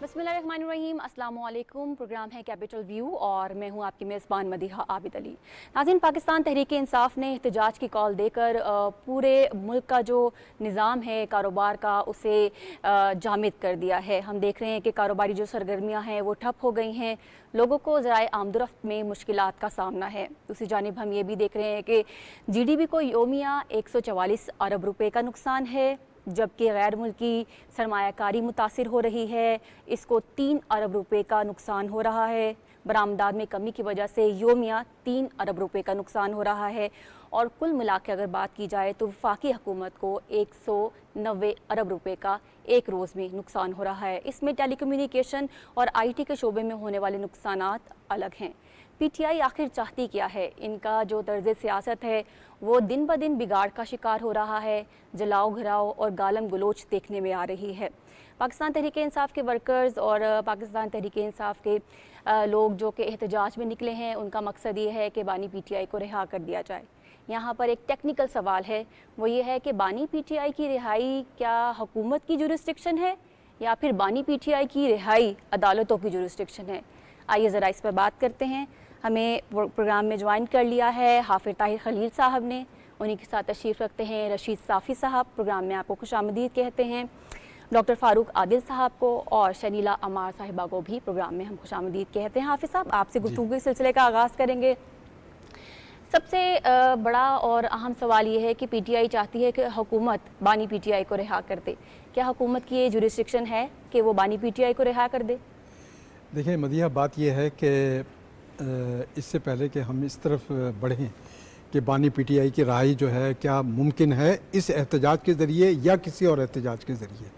बिस्मिल्लाहिर्रहमानिर्रहीम, अस्सलाम वालेकुम। प्रोग्राम है कैपिटल व्यू और मैं हूं आपकी मेज़बान मदीहा आबिद अली। नाज़रीन, पाकिस्तान तहरीक इंसाफ ने एहतजाज की कॉल देकर पूरे मुल्क का जो निज़ाम है कारोबार का उसे जामिद कर दिया है। हम देख रहे हैं कि कारोबारी जो सरगर्मियाँ हैं वो ठप हो गई हैं, लोगों को ज़राए आमदरफ्त में मुश्किलात का सामना है। दूसरी जानिब हम ये भी देख रहे हैं कि GDP को योमिया 144 अरब रुपये का नुकसान है, जबकि गैर मुल्की सरमायाकारी मुतासिर हो रही है, इसको 3 अरब रुपए का नुकसान हो रहा है। बरामदात में कमी की वजह से योमिया 3 अरब रुपए का नुकसान हो रहा है और कुल मिला के अगर बात की जाए तो वफाकी हुकूमत को 190 अरब रुपए का एक रोज़ में नुकसान हो रहा है। इसमें टेलीकम्युनिकेशन और IT के शोबे में होने वाले नुकसानात अलग हैं। PTI आखिर चाहती क्या है? इनका जो तर्ज सियासत है वो दिन ब दिन बिगाड़ का शिकार हो रहा है, जलाओ घराओ और गालम गलोच देखने में आ रही है। पाकिस्तान तहरीक इंसाफ के वर्कर्स और पाकिस्तान तहरीक इंसाफ के लोग जो कि एहतजाज में निकले हैं, उनका मकसद ये है कि बानी PTI को रिहा कर दिया जाए। यहाँ पर एक टेक्निकल सवाल है, वो ये है कि बानी PTI की रिहाई क्या हुकूमत की जुरिस्डिक्शन है या फिर बानी PTI की रिहाई अदालतों की जुरिस्डिक्शन है? आइए ज़रा इस पर बात करते हैं। हमें प्रोग्राम में ज्वाइन कर लिया है हाफिज ताहिर खलील साहब ने, उन्हीं के साथ तशरीफ़ रखते हैं रशीद साफ़ी साहब, प्रोग्राम में आपको खुशामदीद कहते हैं। डॉक्टर फ़ारूक आदिल साहब को और शनीला अमार साहिबा को भी प्रोग्राम में हम खुशामदीद कहते हैं। हाफिज़ साहब, आपसे गुफ्तगू के सिलसिले का आगाज़ करेंगे। सबसे बड़ा और अहम सवाल ये है कि PTI चाहती है कि हुकूमत बानी PTI को रिहा कर दे। क्या हुकूमत की ये जुरिस्डिक्शन है कि वो बानी PTI को रिहा कर दे? देखिए मदिया, बात यह है कि इससे पहले कि हम इस तरफ बढ़ें कि बानी PTI की राय जो है क्या मुमकिन है इस एहतजाज के ज़रिए या किसी और एहतजाज के ज़रिए।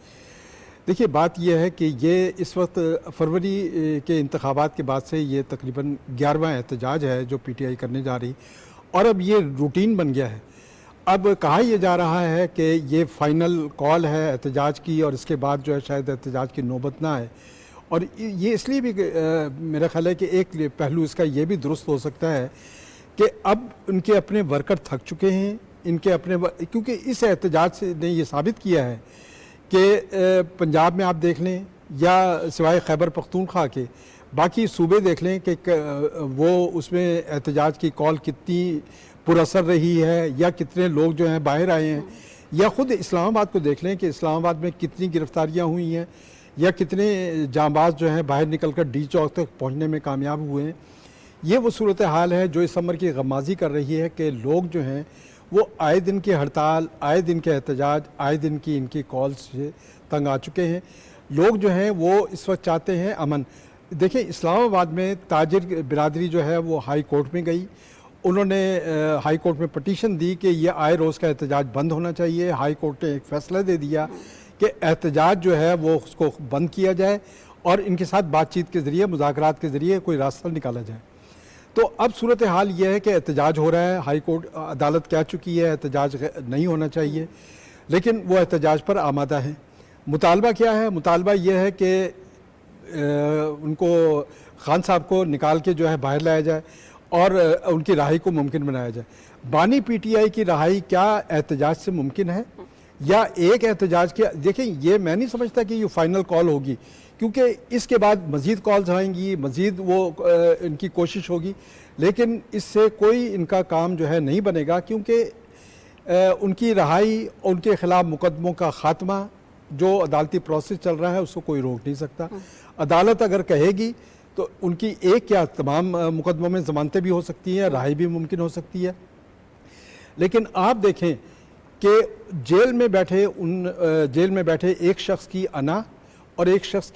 देखिए बात यह है कि ये इस वक्त फरवरी के इंतखाबात के बाद से ये तकरीबन 11वां एहतजाज है जो PTI करने जा रही, और अब ये रूटीन बन गया है। अब कहा यह जा रहा है कि ये फ़ाइनल कॉल है एहतजाज की और इसके बाद जो है शायद एहतजाज की नौबत ना आए। और ये इसलिए भी मेरा ख्याल है कि एक पहलू इसका ये भी दुरुस्त हो सकता है कि अब उनके अपने वर्कर थक चुके हैं, इनके अपने क्योंकि इस एहतजाज से ने ये साबित किया है कि पंजाब में आप देख लें या सिवाय खैबर पख्तूनख्वा के बाकी सूबे देख लें कि वो उसमें एहतजाज की कॉल कितनी पुरअसर रही है या कितने लोग जो हैं बाहर आए हैं, या ख़ुद इस्लामाबाद को देख लें कि इस्लामाबाद में कितनी गिरफ्तारियाँ हुई हैं या कितने जांबाज जो हैं बाहर निकलकर D चौक तक पहुंचने में कामयाब हुए हैं। ये वो सूरत हाल है जो इस अमर की गमाजी कर रही है कि लोग जो हैं वो आए दिन की हड़ताल, आए दिन के एहतजाज, आए दिन की इनकी कॉल्स से तंग आ चुके हैं। लोग जो हैं वो इस वक्त चाहते हैं अमन। देखिए इस्लामाबाद में ताजिर बिरादरी जो है वो हाई कोर्ट में गई, उन्होंने हाई कोर्ट में पटिशन दी कि ये आए रोज़ का एहतजाज बंद होना चाहिए। हाई कोर्ट ने एक फ़ैसला दे दिया कि एहतजाज जो है वो उसको बंद किया जाए और इनके साथ बातचीत के ज़रिए, मुज़ाकरात के ज़रिए कोई रास्ता निकाला जाए। तो अब सूरत हाल ये है कि एहतजाज हो रहा है, हाई कोर्ट अदालत कह चुकी है एहतजाज नहीं होना चाहिए, लेकिन वो एहतजाज पर आमादा है। मुतालबा क्या है? मुतालबा ये है कि उनको खान साहब को निकाल के जो है बाहर लाया जाए और उनकी रहाई को मुमकिन बनाया जाए। बानी PTI की रहाई क्या एहतजाज से मुमकिन है या एक एहतजाज के? देखिए ये मैं नहीं समझता कि ये फाइनल कॉल होगी, क्योंकि इसके बाद मज़ीद कॉल्स आएंगी, मज़ीद वो इनकी कोशिश होगी, लेकिन इससे कोई इनका काम जो है नहीं बनेगा, क्योंकि उनकी रहाई, उनके ख़िलाफ़ मुकदमों का ख़ात्मा, जो अदालती प्रोसेस चल रहा है उसको कोई रोक नहीं सकता। अदालत अगर कहेगी तो उनकी एक क्या तमाम मुकदमों में ज़मानतें भी हो सकती हैं, रहाई भी मुमकिन हो सकती है। लेकिन आप देखें कि जेल में बैठे एक शख्स की अना और एक शख्स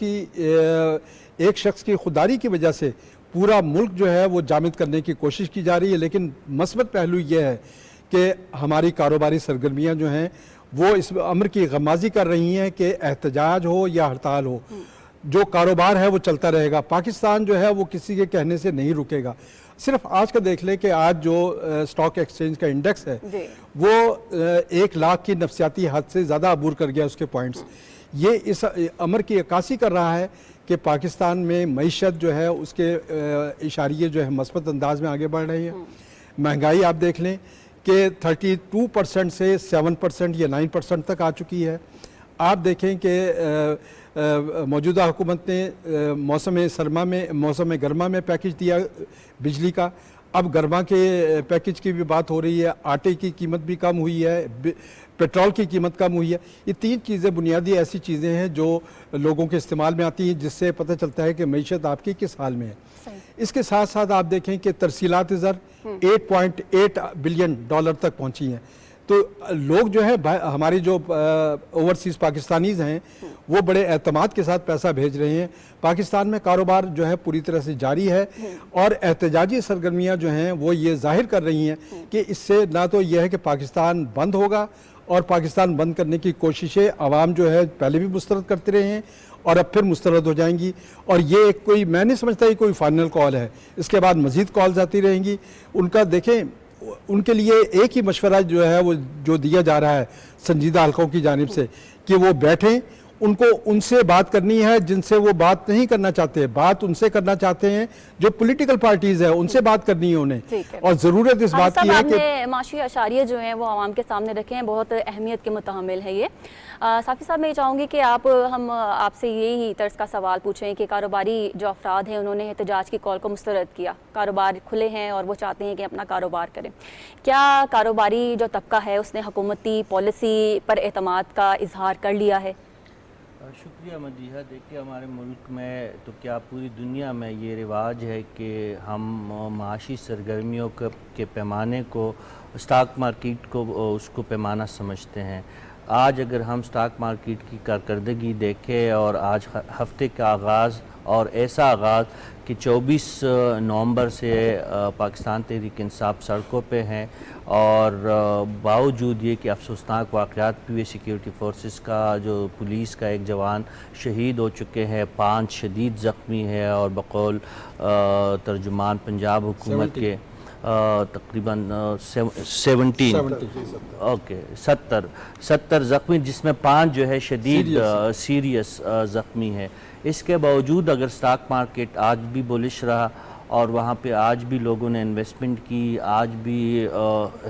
की खुदारी की वजह से पूरा मुल्क जो है वो जामिद करने की कोशिश की जा रही है। लेकिन मस्बत पहलू ये है कि हमारी कारोबारी सरगर्मियाँ जो हैं वो इस अमर की गमाजी कर रही हैं कि एहतजाज हो या हड़ताल हो, जो कारोबार है वो चलता रहेगा। पाकिस्तान जो है वो किसी के कहने से नहीं रुकेगा। सिर्फ आज का देख लें कि आज जो स्टॉक एक्सचेंज का इंडेक्स है वो 1 लाख की नफसियाती हद से ज़्यादा अबूर कर गया उसके पॉइंट्स। ये इस अमर की अक्कासी कर रहा है कि पाकिस्तान में मईशत जो है उसके इशारिये जो है मस्बत अंदाज में आगे बढ़ रही है। महंगाई आप देख लें कि 32% से 7% या 9% तक आ चुकी है। आप देखें कि मौजूदा हुकूमत ने मौसम गर्मा में पैकेज दिया बिजली का। अब गर्मा के पैकेज की भी बात हो रही है, आटे की कीमत भी कम हुई है, पेट्रोल की कीमत कम हुई है। ये तीन चीज़ें बुनियादी ऐसी चीज़ें हैं जो लोगों के इस्तेमाल में आती हैं, जिससे पता चलता है कि मईशत आपकी किस हाल में है। इसके साथ साथ आप देखें कि तरसीलात ज़र 8.8 बिलियन डॉलर तक पहुंची हैं। तो लोग जो है हमारे जो ओवरसीज़ पाकिस्तानीज़ हैं वो बड़े एतमाद के साथ पैसा भेज रहे हैं। पाकिस्तान में कारोबार जो है पूरी तरह से जारी है और एहतजाजी सरगर्मियाँ जो हैं वो ये जाहिर कर रही हैं कि इससे ना तो यह है कि पाकिस्तान बंद होगा, और पाकिस्तान बंद करने की कोशिशें आवाम जो है पहले भी मुस्तरद करते रहे हैं और अब फिर मुस्तरद हो जाएंगी। और ये कोई, मैं नहीं समझता ये कोई फाइनल कॉल है, इसके बाद मज़ीद कॉल्स आती रहेंगी। उनका देखें, उनके लिए एक ही मशवरा जो है वो जो दिया जा रहा है संजीदा हल्कों की जानिब से कि वो बैठें, उनको उनसे बात करनी है जिनसे वो बात नहीं करना चाहते, बात उनसे करना चाहते हैं जो पॉलिटिकल पार्टीज है, उनसे बात करनी है उन्हें। और ज़रूरत इस बात की है कि माशी अशारिया जो हैं वो आवाम के सामने रखे हैं, बहुत अहमियत के मुतहमिल है ये। साफ़ी साहब, मैं ये चाहूँगी कि हम आपसे यही तर्ज का सवाल पूछें कि कारोबारी जो अफराद हैं उन्होंने एहतजाज की कॉल को मुस्तरद किया, कारोबार खुले हैं और वो चाहते हैं कि अपना कारोबार करें। क्या कारोबारी जो तबका है उसने हुकूमती पॉलिसी पर एतमाद का इजहार कर लिया है? शुक्रिया मदीहा। देखिए, हमारे मुल्क में तो क्या पूरी दुनिया में ये रिवाज है कि हम माशी सरगर्मियों के पैमाने को, स्टॉक मार्केट को उसको पैमाना समझते हैं। आज अगर हम स्टॉक मार्केट की कारकर्दगी देखें और आज हफ्ते का आगाज़ और ऐसा आगाज़ कि 24 नवंबर से पाकिस्तान तहरीक इंसाफ सड़कों पे हैं, और बावजूद ये कि अफसोसनाक वाक़यात भी हुए, सिक्योरिटी फोर्सेस का जो पुलिस का एक जवान शहीद हो चुके हैं, 5 शदीद ज़ख्मी है, और बकौल तर्जुमान पंजाब हुकूमत के तकरीबन 70 ज़ख्मी, जिसमें 5 जो है शदीद सीरियस ज़ख्मी है। इसके बावजूद अगर स्टॉक मार्केट आज भी बुलिश रहा और वहाँ पे आज भी लोगों ने इन्वेस्टमेंट की, आज भी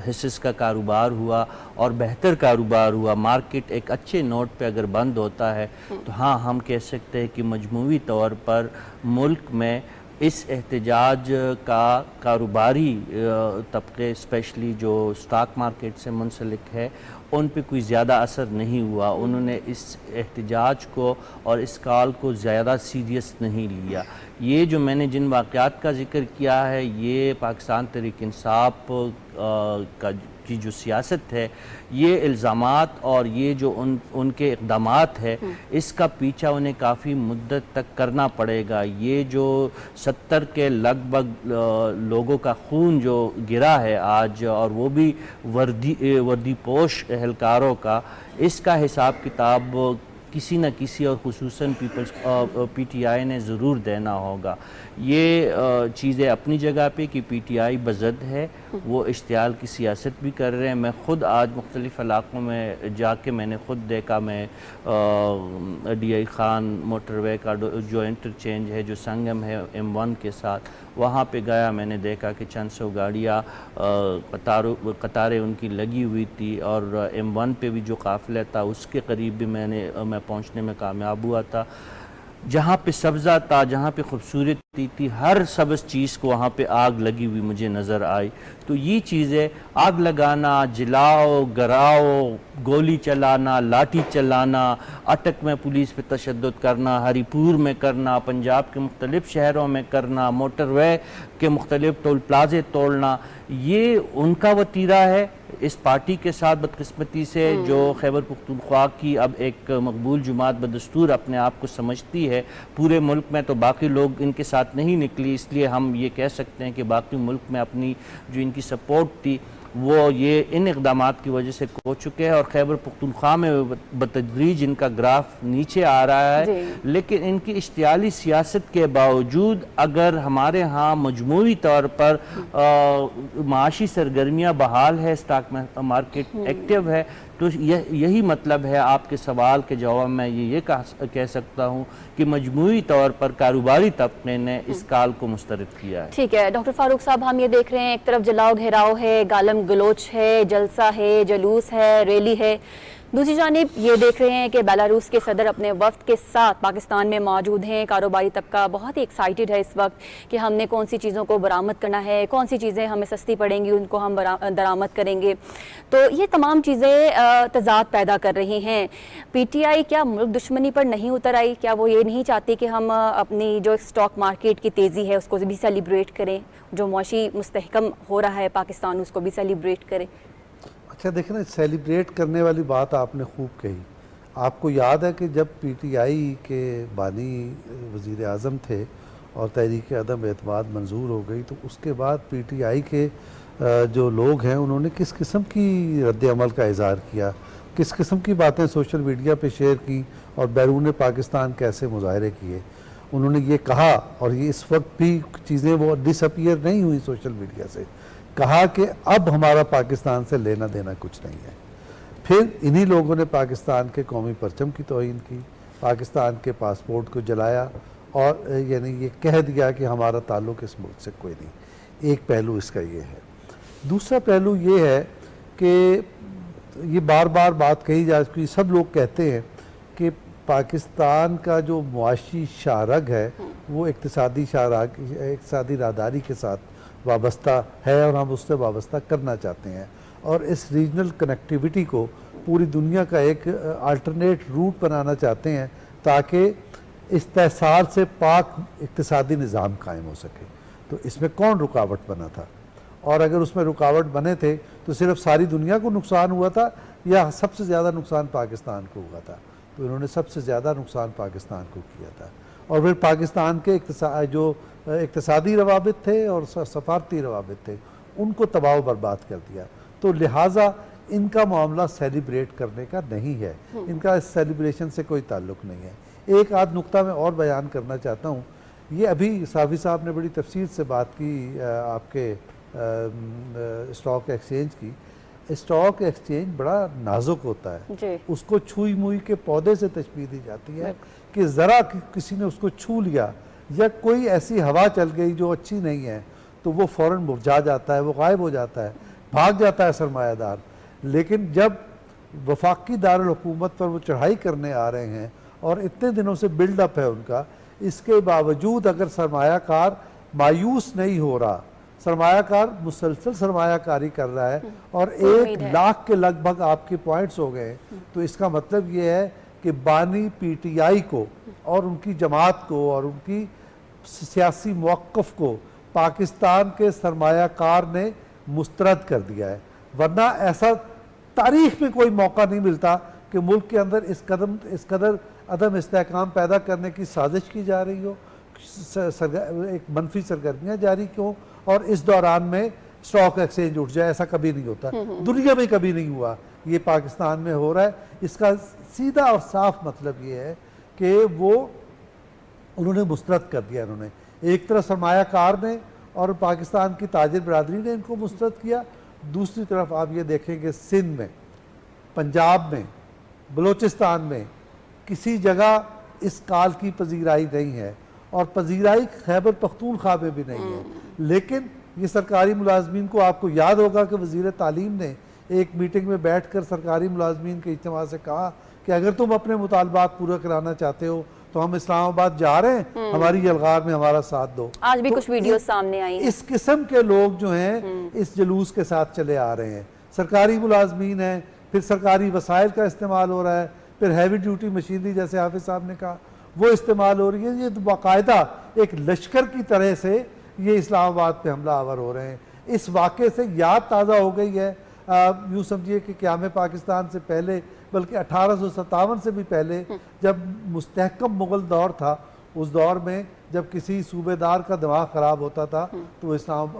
हिस्सेस का कारोबार हुआ और बेहतर कारोबार हुआ, मार्केट एक अच्छे नोट पे अगर बंद होता है, तो हाँ, हम कह सकते हैं कि मजमूई तौर पर मुल्क में इस एहतजाज का कारोबारी तबके, स्पेशली जो स्टॉक मार्केट से मुंसलिक है, उन पे कोई ज़्यादा असर नहीं हुआ। उन्होंने इस एहतजाज को और इस कॉल को ज़्यादा सीरियस नहीं लिया। ये जो मैंने जिन वाक़यात का ज़िक्र किया है, ये पाकिस्तान तहरीक इंसाफ की जो सियासत है, ये इल्ज़ामात और ये जो उनके इक़दामात है, इसका पीछा उन्हें काफ़ी मुद्दत तक करना पड़ेगा। ये जो 70 के लगभग लोगों का खून जो गिरा है आज, और वो भी वर्दी पोश एहलकारों का, इसका हिसाब किताब किसी न किसी और खुसूसन पीपल्स PTI ने ज़रूर देना होगा। ये चीज़ें अपनी जगह पे कि PTI बज़द है, वो इश्तियाल की सियासत भी कर रहे हैं। मैं ख़ुद आज मुख्तलिफ़ इलाक़ों में जाके मैंने ख़ुद देखा, मैं DI ख़ान मोटरवे का जो इंटरचेंज है, जो संगम है M1 के साथ, वहाँ पे गया। मैंने देखा कि चंद सौ गाड़ियाँ कतारें उनकी लगी हुई थी, और M1 पे भी जो काफ़िला था उसके करीब भी मैं पहुँचने में कामयाब हुआ था। जहाँ पे सब्ज़ा था, जहाँ पे खूबसूरती थी, हर सब्ज़ चीज़ को वहाँ पे आग लगी हुई मुझे नज़र आई। तो ये चीज़ें, आग लगाना, जलाओ, गराओ, गोली चलाना, लाठी चलाना, अटक में पुलिस पे तशद्दुद करना, हरीपुर में करना, पंजाब के मुख्तलिफ़ शहरों में करना, मोटरवे के मुख्तलिफ़ टोल प्लाजे तोड़ना, ये उनका वतीरा है। इस पार्टी के साथ बदकिस्मती से जो खैबर पख्तूनख्वा की अब एक मकबूल जुमात बदस्तूर अपने आप को समझती है पूरे मुल्क में, तो बाकी लोग इनके साथ नहीं निकली। इसलिए हम ये कह सकते हैं कि बाकी मुल्क में अपनी जो इनकी सपोर्ट थी वो ये इन इक़दामात की वजह से खो चुके हैं, और खैबर पख्तूनख्वा में बतदरीज इनका ग्राफ नीचे आ रहा है। लेकिन इनकी इश्तियाली सियासत के बावजूद अगर हमारे यहाँ मजमूई तौर पर माशी सरगर्मियाँ बहाल है, स्टॉक मार्केट एक्टिव है, तो यही मतलब है। आपके सवाल के जवाब में ये कह सकता हूँ कि मजमूई तौर पर कारोबारी तबके ने इस काल को मुस्तरद किया है। ठीक है डॉक्टर फारूक साहब, हम ये देख रहे हैं एक तरफ जलाओ घेराव है, गालम गलोच है, जलसा है, जलूस है, रैली है, दूसरी जानिब ये देख रहे हैं कि बेलारूस के सदर अपने वफ्द के साथ पाकिस्तान में मौजूद हैं। कारोबारी तबका बहुत ही एक्साइटेड है इस वक्त कि हमने कौन सी चीज़ों को बरामद करना है, कौन सी चीज़ें हमें सस्ती पड़ेंगी उनको हम दरामद करेंगे। तो ये तमाम चीज़ें तजाद पैदा कर रही हैं। PTI क्या मुल्क दुश्मनी पर नहीं उतर आई? क्या वो ये नहीं चाहती कि हम अपनी जो स्टॉक मार्केट की तेज़ी है उसको भी सेलिब्रेट करें, जो मुआशी मुस्तहकम हो रहा है पाकिस्तान उसको भी सेलिब्रेट करें? अच्छा देखें ना, सेलिब्रेट करने वाली बात आपने खूब कही। आपको याद है कि जब PTI के बानी वज़ीर आज़म थे और तहरीक अदम एतमाद मंजूर हो गई, तो उसके बाद PTI के जो लोग हैं उन्होंने किस किस्म की रद्द-ए-अमल का इज़हार किया, किस किस्म की बातें सोशल मीडिया पे शेयर की और बैरून पाकिस्तान कैसे मुजाहरे किए। उन्होंने ये कहा, और ये इस वक्त भी चीज़ें वो डिसअपीयर नहीं हुई सोशल मीडिया से, कहा कि अब हमारा पाकिस्तान से लेना देना कुछ नहीं है। फिर इन्हीं लोगों ने पाकिस्तान के कौमी परचम की तौहीन की, पाकिस्तान के पासपोर्ट को जलाया और यानी ये कह दिया कि हमारा ताल्लुक़ इस मुल्क से कोई नहीं। एक पहलू इसका ये है। दूसरा पहलू ये है कि ये बार बार बात कही जा चुकी, सब लोग कहते हैं कि पाकिस्तान का जो मुआशी शाहरग है वो इक्तिसादी शाहरग, इक्तिसादी राहदारी के साथ वाबस्ता है और हम उससे वाबस्ता करना चाहते हैं, और इस रीजनल कनेक्टिविटी को पूरी दुनिया का एक अल्टरनेट रूट बनाना चाहते हैं ताकि इस्तेसाल से पाक इक्तिसादी निज़ाम कायम हो सके। तो इसमें कौन रुकावट बना था? और अगर उसमें रुकावट बने थे तो सिर्फ सारी दुनिया को नुकसान हुआ था या सबसे ज़्यादा नुकसान पाकिस्तान को हुआ था? तो इन्होंने सबसे ज़्यादा नुकसान पाकिस्तान को किया था। और फिर पाकिस्तान के जो इक्तिसादी रवाबित थे और सफारती रवाबित थे उनको तबाह बर्बाद कर दिया। तो लिहाजा इनका मामला सेलिब्रेट करने का नहीं है, इनका इस सेलिब्रेशन से कोई ताल्लुक़ नहीं है। एक आध नुक्ता मैं और बयान करना चाहता हूँ। ये अभी साफ़ी साहब ने बड़ी तफसील से बात की आपके स्टॉक एक्सचेंज की। स्टॉक एक्सचेंज बड़ा नाजुक होता है, उसको छुई मुई के पौधे से तशबीह दी जाती है कि ज़रा किसी ने उसको छू लिया या कोई ऐसी हवा चल गई जो अच्छी नहीं है तो वो फ़ौरन मुरझा जाता है, वो गायब हो जाता है, भाग जाता है सरमायादार। लेकिन जब वफाकी दारुल हुकूमत पर वो चढ़ाई करने आ रहे हैं और इतने दिनों से बिल्डअप है उनका, इसके बावजूद अगर सरमायाकार मायूस नहीं हो रहा, सरमायाकार मुसलसल सरमायाकारी कर रहा है और 1 लाख के लगभग आपके पॉइंट्स हो गए, तो इसका मतलब ये है कि बानी PTI को और उनकी जमात को और उनकी सियासी मौक़िफ़ को पाकिस्तान के सरमायाकार ने मुस्तरद कर दिया है। वरना ऐसा तारीख़ में कोई मौका नहीं मिलता कि मुल्क के अंदर इस कदर अदम इस्तेहकाम पैदा करने की साजिश की जा रही हो, एक मनफी सरगर्मियाँ जारी क्यों, और इस दौरान में स्टॉक एक्सचेंज उठ जाए। ऐसा कभी नहीं होता, दुनिया में कभी नहीं हुआ, ये पाकिस्तान में हो रहा है। इसका सीधा और साफ मतलब ये है कि वो उन्होंने मुस्तरद कर दिया। उन्होंने एक तरफ सरमायाकार ने और पाकिस्तान की ताजिर बरादरी ने इनको मुस्तरद किया, दूसरी तरफ आप ये देखेंगे सिंध में, पंजाब में, बलूचिस्तान में किसी जगह इस काल की पजीराई नहीं है और पजीराई खैबर पख्तूनख्वा में भी नहीं है। लेकिन ये सरकारी मुलाजमीन को, आपको याद होगा कि वज़ीर तालीम ने एक मीटिंग में बैठ कर सरकारी मुलाजमीन के इज्तिमा से कहा कि अगर तुम अपने मुतालबात पूरा कराना चाहते हो तो हम इस्लामाबाद जा रहे हैं, हमारी यलगार में हमारा साथ दो। आज भी तो कुछ वीडियो सामने आई। इस किस्म के लोग जो हैं इस जलूस के साथ चले आ रहे हैं। सरकारी मुलाजमीन हैं, फिर सरकारी वसाइल का इस्तेमाल हो रहा है, फिर हैवी ड्यूटी मशीनरी जैसे हाफिज साहब ने कहा वो इस्तेमाल हो रही है। ये बाकायदा एक लश्कर की तरह से ये इस्लामाबाद पे हमला आवर हो रहे हैं। इस वाक़े से याद ताज़ा हो गई है, यूँ समझिए कि क़याम पाकिस्तान से पहले, बल्कि 1857 से भी पहले जब मुस्तहकम मुग़ल दौर था, उस दौर में जब किसी सूबेदार का दिमाग ख़राब होता था तो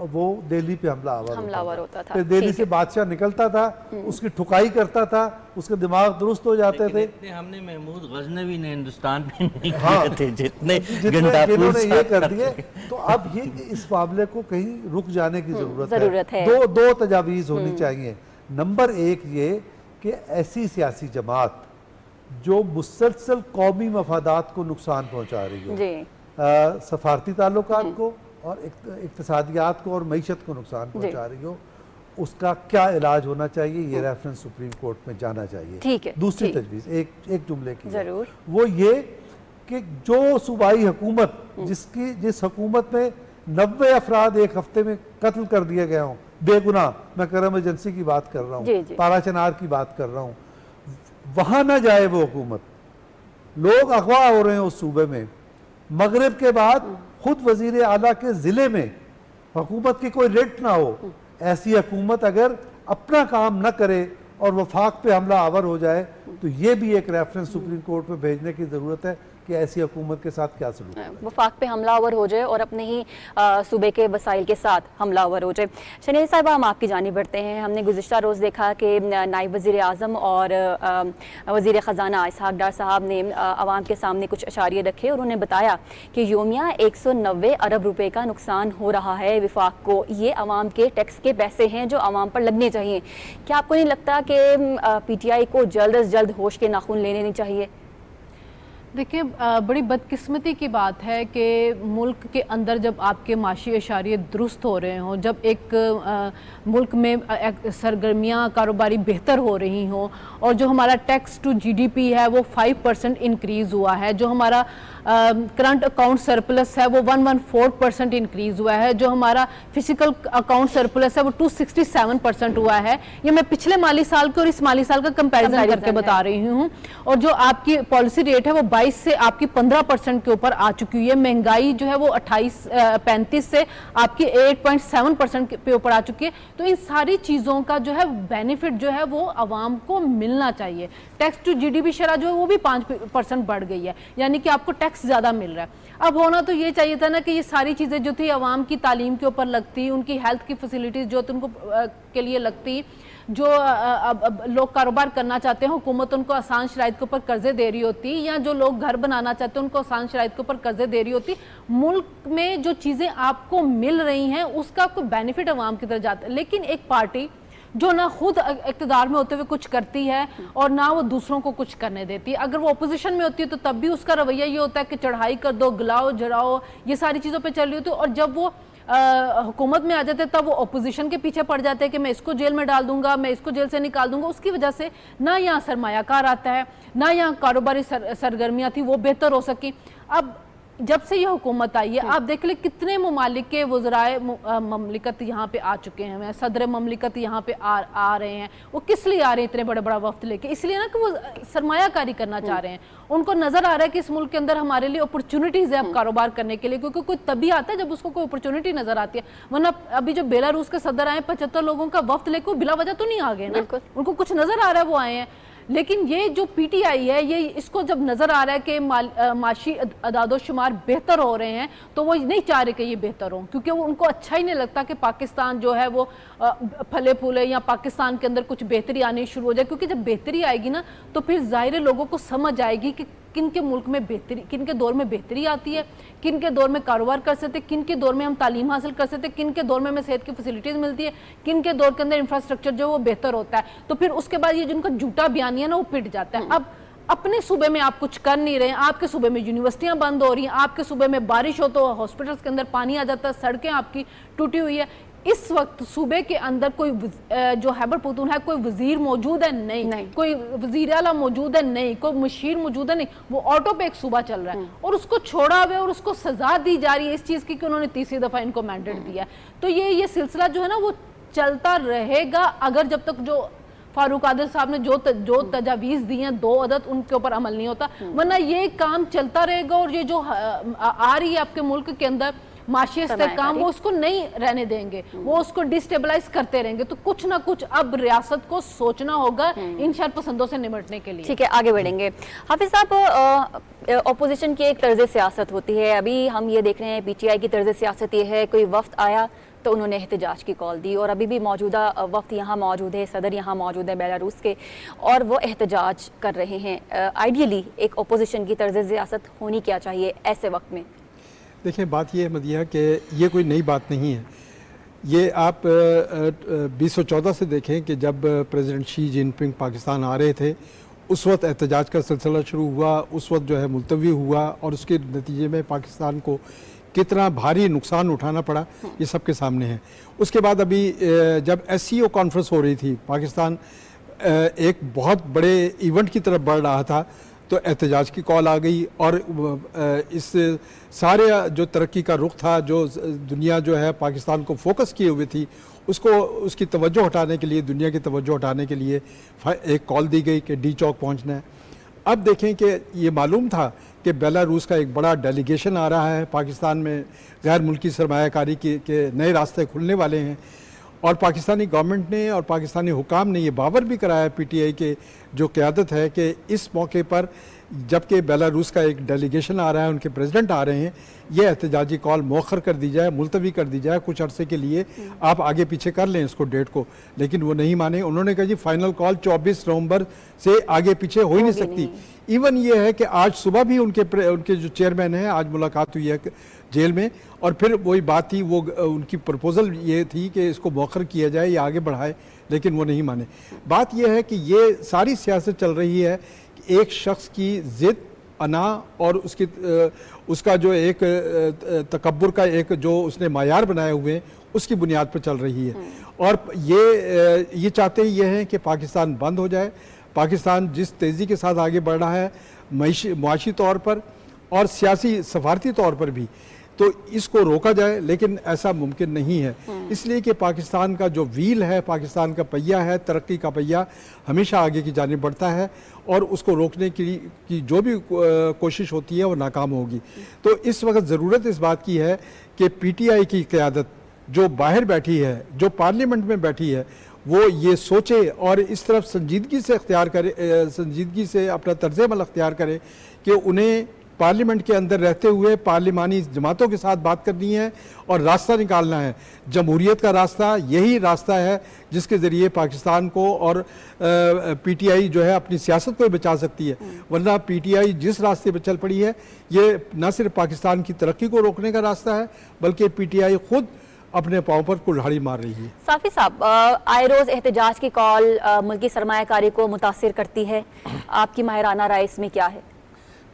वो दिल्ली पे हमलावर होता था। फिर दिल्ली से बादशाह निकलता था, उसकी ठुकाई करता था, उसके दिमाग दुरुस्त हो जाते थे। इतने हमने महमूद गजनवी ने हिंदुस्तान में नहीं हाँ, किए थे जितने जिन्होंने ये कर दिए। तो अब ये इस मामले को कहीं रुक जाने की ज़रूरत है। दो तजावीज़ होनी चाहिए। नंबर 1 ये कि ऐसी सियासी जमात जो मुसलसल कौमी मफादात को नुकसान पहुँचा रही हो, सफारती ताल्लुकात को और इक्तिसादियात को और मईशत को नुकसान पहुँचा रही हो, उसका क्या इलाज होना चाहिए, ये रेफरेंस सुप्रीम कोर्ट में जाना चाहिए। ठीक है, दूसरी ठीक। तजवीज़ एक जुमले की है, जरूर। वो ये कि जो सूबाई हुकूमत जिस हुकूमत में 90 अफराद एक हफ्ते में कत्ल कर दिए गए हों बेगुनाह, मैं करम एजेंसी की बात कर रहा जी, हूँ, जी। पारा चनार की बात कर रहा हूँ, वहाँ ना जाए वो हुकूमत। लोग अगवा हो रहे हैं उस सूबे में, मगरिब के बाद खुद वजीर आला के ज़िले में हुकूमत की कोई रेट ना हो। ऐसी हुकूमत अगर अपना काम न करे और वफाक पे हमला आवर हो जाए तो ये भी एक रेफरेंस सुप्रीम कोर्ट में भेजने की ज़रूरत है कि ऐसी हुकूमत के साथ क्या सलूक है। वफाक पे हमलावर हो जाए और अपने ही सूबे के वसाइल के साथ हमलावर हो जाए। शनील साहब, हम आपकी जानिब बढ़ते हैं। हमने गुज़िश्ता रोज़ देखा कि नायब वज़ीर आज़म और वज़ीर ख़जाना इसहाक़ डार साहब ने आवाम के सामने कुछ अशारिये रखे और उन्होंने बताया कि योमिया 190 अरब रुपए का नुकसान हो रहा है विफाक को। ये आवाम के टैक्स के पैसे हैं जो आवाम पर लगने चाहिए। क्या आपको नहीं लगता कि PTI को जल्द अज जल्द होश के नाखून ले लेने चाहिए? देखिए, बड़ी बदकिस्मती की बात है कि मुल्क के अंदर जब आपके माशी इशारे दुरुस्त हो रहे हों, जब एक मुल्क में सरगर्मियाँ कारोबारी बेहतर हो रही हों और जो हमारा टैक्स टू GDP है वो 5% इंक्रीज़ हुआ है, जो हमारा करंट अकाउंट सरप्लस है वो 114% इंक्रीज़ हुआ है, जो हमारा फिजिकल अकाउंट सरप्लस है वो 267% हुआ है। ये मैं पिछले माली साल के और इस माली साल का कंपैरिजन करके बता रही हूँ। और जो आपकी पॉलिसी रेट है वो 22 से आपकी 15% के ऊपर आ चुकी है। महंगाई जो है वो 35 से आपकी 8.7% पे ऊपर आ चुकी है। तो इन सारी चीज़ों का जो है बेनिफिट जो है वो आवाम को मिलना चाहिए। टैक्स टू GDP शरह जो है वो भी 5% बढ़ गई है, यानी कि आपको टैक्स ज़्यादा मिल रहा है। अब होना तो ये चाहिए था ना कि ये सारी चीज़ें जो थी आवाम की तालीम के ऊपर लगती, उनकी हेल्थ की फैसिलिटीज़ जो उनको के लिए लगती, जो अब लोग कारोबार करना चाहते हैं हुकूमत उनको आसान शराइत के ऊपर कर्जे दे रही होती, या जो लोग घर बनाना चाहते हैं उनको आसान शराइत के ऊपर कर्जे दे रही होती। मुल्क में जो चीज़ें आपको मिल रही हैं उसका आपको बेनिफिट आवाम की तरफ जाता है। लेकिन एक पार्टी जो ना खुद इक़्तिदार में होते हुए कुछ करती है और ना वो दूसरों को कुछ करने देती है। अगर वो अपोजिशन में होती है तो तब भी उसका रवैया ये होता है कि चढ़ाई कर दो, गिलाओ जराओ, ये सारी चीज़ों पे चल रही होती है। और जब वो हुकूमत में आ जाते हैं तब वो अपोजिशन के पीछे पड़ जाते हैं कि मैं इसको जेल में डाल दूंगा, मैं इसको जेल से निकाल दूंगा। उसकी वजह से ना यहाँ सरमायाकार आता है, ना यहाँ कारोबारी सरगर्मियाँ थी वो बेहतर हो सकी। अब जब से ये हुकूमत आई है आप देख ले कितने ममालिक के वज़राए ममलिकत यहाँ पे आ चुके हैं, सदर ममलिकत यहाँ पे आ रहे हैं। वो किस लिए आ रहे हैं इतने बड़ा बड़ा वफ्त लेके? इसलिए ना कि वो सरमायाकारी करना चाह रहे हैं। उनको नज़र आ रहा है कि इस मुल्क के अंदर हमारे लिए अपॉर्चुनिटीज़ है अब कारोबार करने के लिए, क्योंकि कोई तभी आता है जब उसको कोई अपॉर्चुनिटी नज़र आती है। वरना अभी जो बेलारूस के सदर आए 75 लोगों का वफ्त लेकर बिला वजह तो नहीं आ गए ना, उनको कुछ नज़र आ रहा है वो आए हैं। लेकिन ये जो PTI है ये इसको जब नज़र आ रहा है कि माशी अदादोशुमार बेहतर हो रहे हैं तो वो नहीं चाह रहे कि ये बेहतर हो, क्योंकि वो उनको अच्छा ही नहीं लगता कि पाकिस्तान जो है वो फले फूले या पाकिस्तान के अंदर कुछ बेहतरी आनी शुरू हो जाए। क्योंकि जब बेहतरी आएगी ना तो फिर ज़ाहिर लोगों को समझ आएगी कि किन के मुल्क में बेहतरी, किन के दौर में बेहतरी आती है, किन के दौर में कारोबार कर सकते, किन के दौर में हम तालीम हासिल कर सकते, किन के दौर में हमें सेहत की फैसिलिटीज़ मिलती है, किन के दौर के अंदर इंफ्रास्ट्रक्चर जो वो बेहतर होता है। तो फिर उसके बाद ये जिनका झूठा बयानी है ना वो पिट जाता है। अब अपने सूबे में आप कुछ कर नहीं रहे, आपके सूबे में यूनिवर्सिटियां बंद हो रही हैं, आपके सूबे में बारिश हो तो हॉस्पिटल्स के अंदर पानी आ जाता है, सड़कें आपकी टूटी हुई है। इस वक्त सूबे के अंदर कोई जो खैबर पख्तूनख्वा है कोई वजीर मौजूद है नहीं, कोई वजीर आला मौजूद है नहीं, कोई मुशीर मौजूद है नहीं, वो ऑटो पे एक सूबा चल रहा है और उसको छोड़ा हुआ है और उसको सजा दी जा रही है इस चीज़ की कि उन्होंने तीसरी दफ़ा इनको मैंडेट दिया है। तो ये सिलसिला जो है ना वो चलता रहेगा अगर जब तक जो फारूक आदिल साहब ने जो तजावीज़ दी हैं 2 अदद उनके ऊपर अमल नहीं होता, वरना ये काम चलता रहेगा। और ये जो आ रही है आपके मुल्क के अंदर माशी इस्तेहकाम वो उसको नहीं रहने देंगे, वो उसको डिस्टेबलाइज करते रहेंगे। तो कुछ ना कुछ अब रियासत को सोचना होगा इन शर पसंदों से निपटने के लिए। ठीक है, आगे बढ़ेंगे। हाफिज साहब, अपोजिशन की एक तर्ज सियासत होती है, अभी हम ये देख रहे हैं PTI की तर्ज सियासत ये है कोई वफ्त आया तो उन्होंने एहतजाज की कॉल दी और अभी भी मौजूदा वक्त यहाँ मौजूद है, सदर यहाँ मौजूद है बेलारूस के और वो एहतजाज कर रहे हैं। आइडियली एक अपोजिशन की तर्ज सियासत होनी क्या चाहिए ऐसे वक्त में? देखिए, बात ये है मदिया कि ये कोई नई बात नहीं है। ये आप 2014 से देखें कि जब प्रेसिडेंट शी जिनपिंग पाकिस्तान आ रहे थे उस वक्त एहतजाज का सिलसिला शुरू हुआ, उस वक्त जो है मुलतवी हुआ और उसके नतीजे में पाकिस्तान को कितना भारी नुकसान उठाना पड़ा ये सबके सामने है। उसके बाद अभी जब SCO कॉन्फ्रेंस हो रही थी, पाकिस्तान एक बहुत बड़े इवेंट की तरफ बढ़ रहा था, तो एहतजाज की कॉल आ गई और इस सारे जो तरक्की का रुख था, जो दुनिया जो है पाकिस्तान को फोकस किए हुए थी, उसको उसकी तवज्जो हटाने के लिए, दुनिया की तवज्जो हटाने के लिए एक कॉल दी गई कि डी चौक पहुंचना है। अब देखें कि ये मालूम था कि बेलारूस का एक बड़ा डेलीगेशन आ रहा है पाकिस्तान में, गैर मुल्की सरमायाकारी के नए रास्ते खुलने वाले हैं और पाकिस्तानी गवर्नमेंट ने और पाकिस्तानी हुकाम ने ये बावर भी कराया PTI के जो क़यादत है कि इस मौके पर जबकि बेलारूस का एक डेलीगेशन आ रहा है, उनके प्रेसिडेंट आ रहे हैं, ये एहतजाजी कॉल मौखर कर दी जाए, मुलतवी कर दी जाए कुछ अरसे के लिए, आप आगे पीछे कर लें इसको डेट को। लेकिन वो नहीं माने, उन्होंने कहा जी फाइनल कॉल 24 नवंबर से आगे पीछे हो ही नहीं सकती। इवन ये है कि आज सुबह भी उनके जो चेयरमैन हैं, आज मुलाकात हुई है जेल में और फिर वही बात थी, वो उनकी प्रपोजल ये थी कि इसको मौखर किया जाए या आगे बढ़ाए, लेकिन वो नहीं माने। बात यह है कि ये सारी सियासत चल रही है कि एक शख्स की ज़िद, अना और उसका जो एक तकब्बुर का एक जो उसने मायार बनाए हुए हैं, उसकी बुनियाद पर चल रही है। और ये चाहते ही ये हैं कि पाकिस्तान बंद हो जाए। पाकिस्तान जिस तेज़ी के साथ आगे बढ़ रहा है मुआशी तौर पर और सियासी सफारती तौर पर भी, तो इसको रोका जाए, लेकिन ऐसा मुमकिन नहीं है। इसलिए कि पाकिस्तान का जो व्हील है, पाकिस्तान का पहिया है, तरक्की का पहिया हमेशा आगे की जानिब बढ़ता है और उसको रोकने की जो भी कोशिश होती है वो नाकाम होगी। तो इस वक्त ज़रूरत इस बात की है कि PTI की क़यादत जो बाहर बैठी है, जो पार्लियामेंट में बैठी है, वो ये सोचे और इस तरफ संजीदगी से अख्तियार करे, संजीदगी से अपना तर्ज़ अमल अख्तियार करे कि उन्हें पार्लियामेंट के अंदर रहते हुए पार्लिमानी जमातों के साथ बात करनी है और रास्ता निकालना है। जमहूरियत का रास्ता यही रास्ता है जिसके ज़रिए पाकिस्तान को और PTI जो है अपनी सियासत को बचा सकती है। वरना PTI जिस रास्ते पर चल पड़ी है, ये न सिर्फ पाकिस्तान की तरक्की को रोकने का रास्ता है, बल्कि PTI खुद अपने पाँव पर कुल्हाड़ी मार रही है। साफ़ी साहब, आए रोज़ एहतजाज की कॉल मुल्की सरमायाकारी को मुतासिर करती है, आपकी माहिराना राय इसमें क्या है?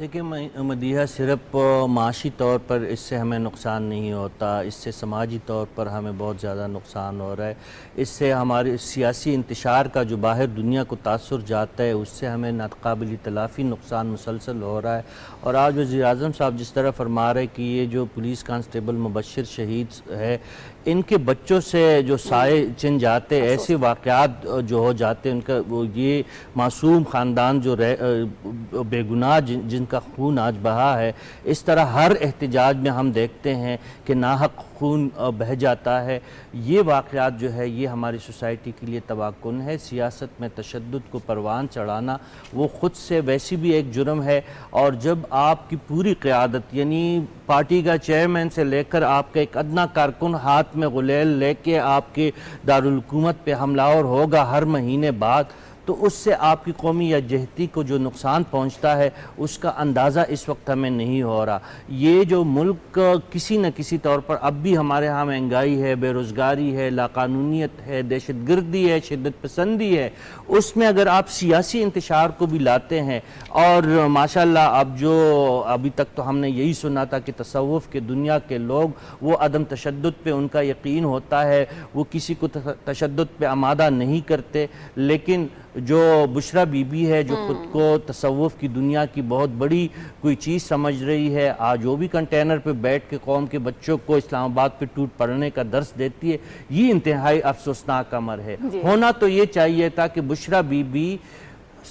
देखिए मदीहा, सिर्फ माशी तौर पर इससे हमें नुकसान नहीं होता, इससे समाजी तौर पर हमें बहुत ज़्यादा नुकसान हो रहा है। इससे हमारे सियासी इंतशार का जो बाहर दुनिया को तासुर जाता है, उससे हमें नाकाबिल तलाफ़ी नुकसान मुसलसल हो रहा है। और आज वज़ीर-ए-आज़म साहब जिस तरह फरमा रहे कि ये जो पुलिस कांस्टेबल मुबश्शिर शहीद है, इनके बच्चों से जो साए चिन जाते, ऐसे वाक़यात जो हो जाते, उनका वो ये मासूम ख़ानदान जो बेगुनाह जिनका खून आज बहा है, इस तरह हर एहतजाज में हम देखते हैं कि नाहक खून बह जाता है। ये वाक़यात जो है ये हमारी सोसाइटी के लिए तबाहकुन है। सियासत में तशद्दुद को परवान चढ़ाना वो ख़ुद से वैसी भी एक जुर्म है। और जब आपकी पूरी क़यादत यानी पार्टी का चेयरमैन से लेकर आपका एक अदना कारकुन हाथ में गुलेल लेके आपके दारुल हुकूमत पे हमलावर होगा हर महीने बाद, तो उससे आपकी कौमी यकजहती को जो नुकसान पहुंचता है उसका अंदाज़ा इस वक्त हमें नहीं हो रहा। ये जो मुल्क किसी न किसी तौर पर अब भी हमारे यहाँ महंगाई है, बेरोज़गारी है, लाकानूनियत है, दहशतगर्दी है, शिद्दत पसंदी है, उसमें अगर आप सियासी इंतशार को भी लाते हैं और माशाल्लाह अब जो अभी तक तो हमने यही सुना था कि तसव्वुफ़ के दुनिया के लोग वो अदम तशद्दुद पे उनका यकीन होता है, वो किसी को तशद्दुद पे आमादा नहीं करते। लेकिन जो बुशरा बीबी है, जो ख़ुद को तसव्वुफ़ की दुनिया की बहुत बड़ी कोई चीज़ समझ रही है, आज वो भी कंटेनर पे बैठ के कौम के बच्चों को इस्लामाबाद पे टूट पड़ने का दर्स देती है। ये इंतहाई अफसोसनाक अमर है। होना तो ये चाहिए था कि बुशरा बीबी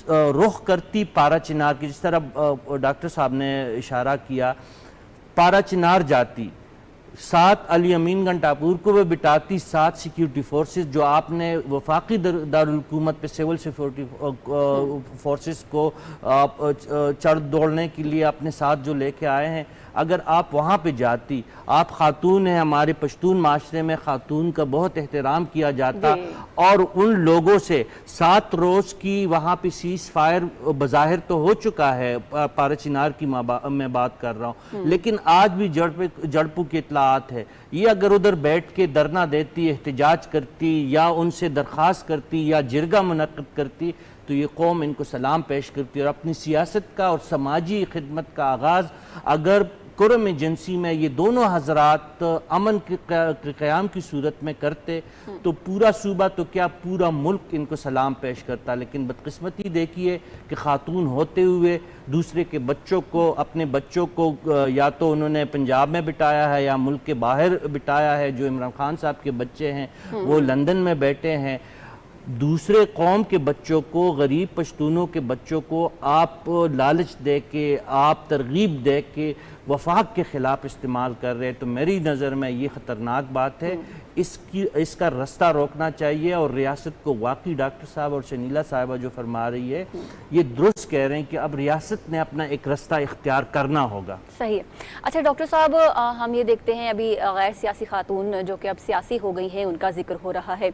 रुख करती पारा चिनार की, जिस तरह डॉक्टर साहब ने इशारा किया, पारा चिनार जाती, 7 अली अमीन घंटापुर को वह बिटाती, 7 सिक्योरिटी फोर्सेस जो आपने वफाकी दारुल हुकूमत पे सिविल सिक्योरिटी फोर्सेस को चढ़ दौड़ने के लिए अपने साथ जो लेके आए हैं, अगर आप वहाँ पे जाती, आप खातून हैं, हमारे पश्तून माशरे में खातून का बहुत एहतराम किया जाता और उन लोगों से 7 रोज़ की वहाँ पे सीज़ फायर बज़ाहिर तो हो चुका है, पारा चिनार की मैं बात कर रहा हूँ, लेकिन आज भी जड़पू की इतलात है। ये अगर उधर बैठ के धरना देती, एहतजाज करती या उनसे दरख्वास्त करती या जिरगा मुनक़्क़िद करती, तो तो ये कौम इनको सलाम पेश करती है। और अपनी सियासत का और समाजी खिदमत का आगाज़ अगर कुरम एजेंसी में ये दोनों हजरात अमन के क़याम की सूरत में करते तो पूरा सूबा तो क्या पूरा मुल्क इनको सलाम पेश करता। लेकिन बदकिस्मती देखिए कि खातून होते हुए दूसरे के बच्चों को, अपने बच्चों को या तो उन्होंने पंजाब में बिठाया है या मुल्क के बाहर बिठाया है। जो इमरान खान साहब के बच्चे हैं वो लंदन में बैठे हैं। दूसरे कौम के बच्चों को, गरीब पश्तूनों के बच्चों को आप लालच दे के, आप तरगीब दे के वफाक के ख़िलाफ़ इस्तेमाल कर रहे हैं, तो मेरी नज़र में ये ख़तरनाक बात है। इसका रास्ता रोकना चाहिए। और रियासत को वाकई डॉक्टर साहब और शनीला साहिबा जो फरमा रही है ये दुरुस्त कह रहे हैं कि अब रियासत ने अपना एक रास्ता इख्तियार करना होगा। सही है। अच्छा डॉक्टर साहब, हम ये देखते हैं अभी गैर सियासी खातून जो कि अब सियासी हो गई हैं उनका जिक्र हो रहा है।